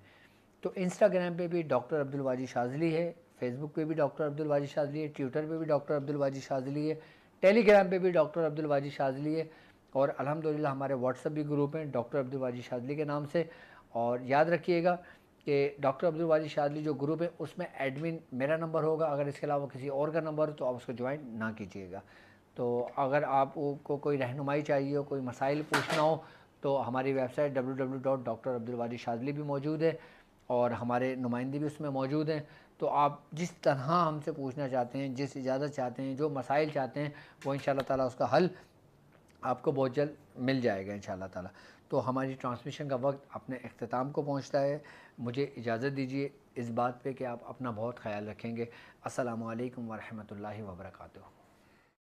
तो इंस्टाग्राम पे भी डॉक्टर अब्दुल वाजिद शाज़ली है, फेसबुक पे भी डॉक्टर अब्दुल वाजिद शाज़ली है, ट्विटर पे भी डॉक्टर अब्दुल वाजिद शाज़ली है, टेलीग्राम पे भी डॉक्टर अब्दुल वाजिद शाज़ली है। और अल्हम्दुलिल्लाह हमारे व्हाट्सएप भी ग्रुप हैं डॉक्टर अब्दुल वाजिद शाज़ली के नाम से। और याद रखिएगा कि डॉक्टर अब्दुल वाजिद शाज़ली जो ग्रुप है उसमें एडमिन मेरा नंबर होगा, अगर इसके अलावा किसी और का नंबर हो तो आप उसको ज्वाइन ना कीजिएगा। तो अगर आपको कोई रहनुमाई चाहिए हो, कोई मसाइल पूछना हो, तो हमारी वेबसाइट www.drabdulwajidshazli भी मौजूद है और हमारे नुमाइंदे भी उसमें मौजूद हैं। तो आप जिस तरह हमसे पूछना चाहते हैं, जिस इजाज़त चाहते हैं, जो मसाइल चाहते हैं, वो इंशाअल्लाह ताला उसका हल आपको बहुत जल्द मिल जाएगा इंशाअल्लाह ताला। तो हमारी ट्रांसमिशन का वक्त अपने अख्ताम को पहुंचता है। मुझे इजाज़त दीजिए इस बात पे कि आप अपना बहुत ख्याल रखेंगे। अस्सलामु अलैकुम व रहमतुल्लाहि व बरकातुहू।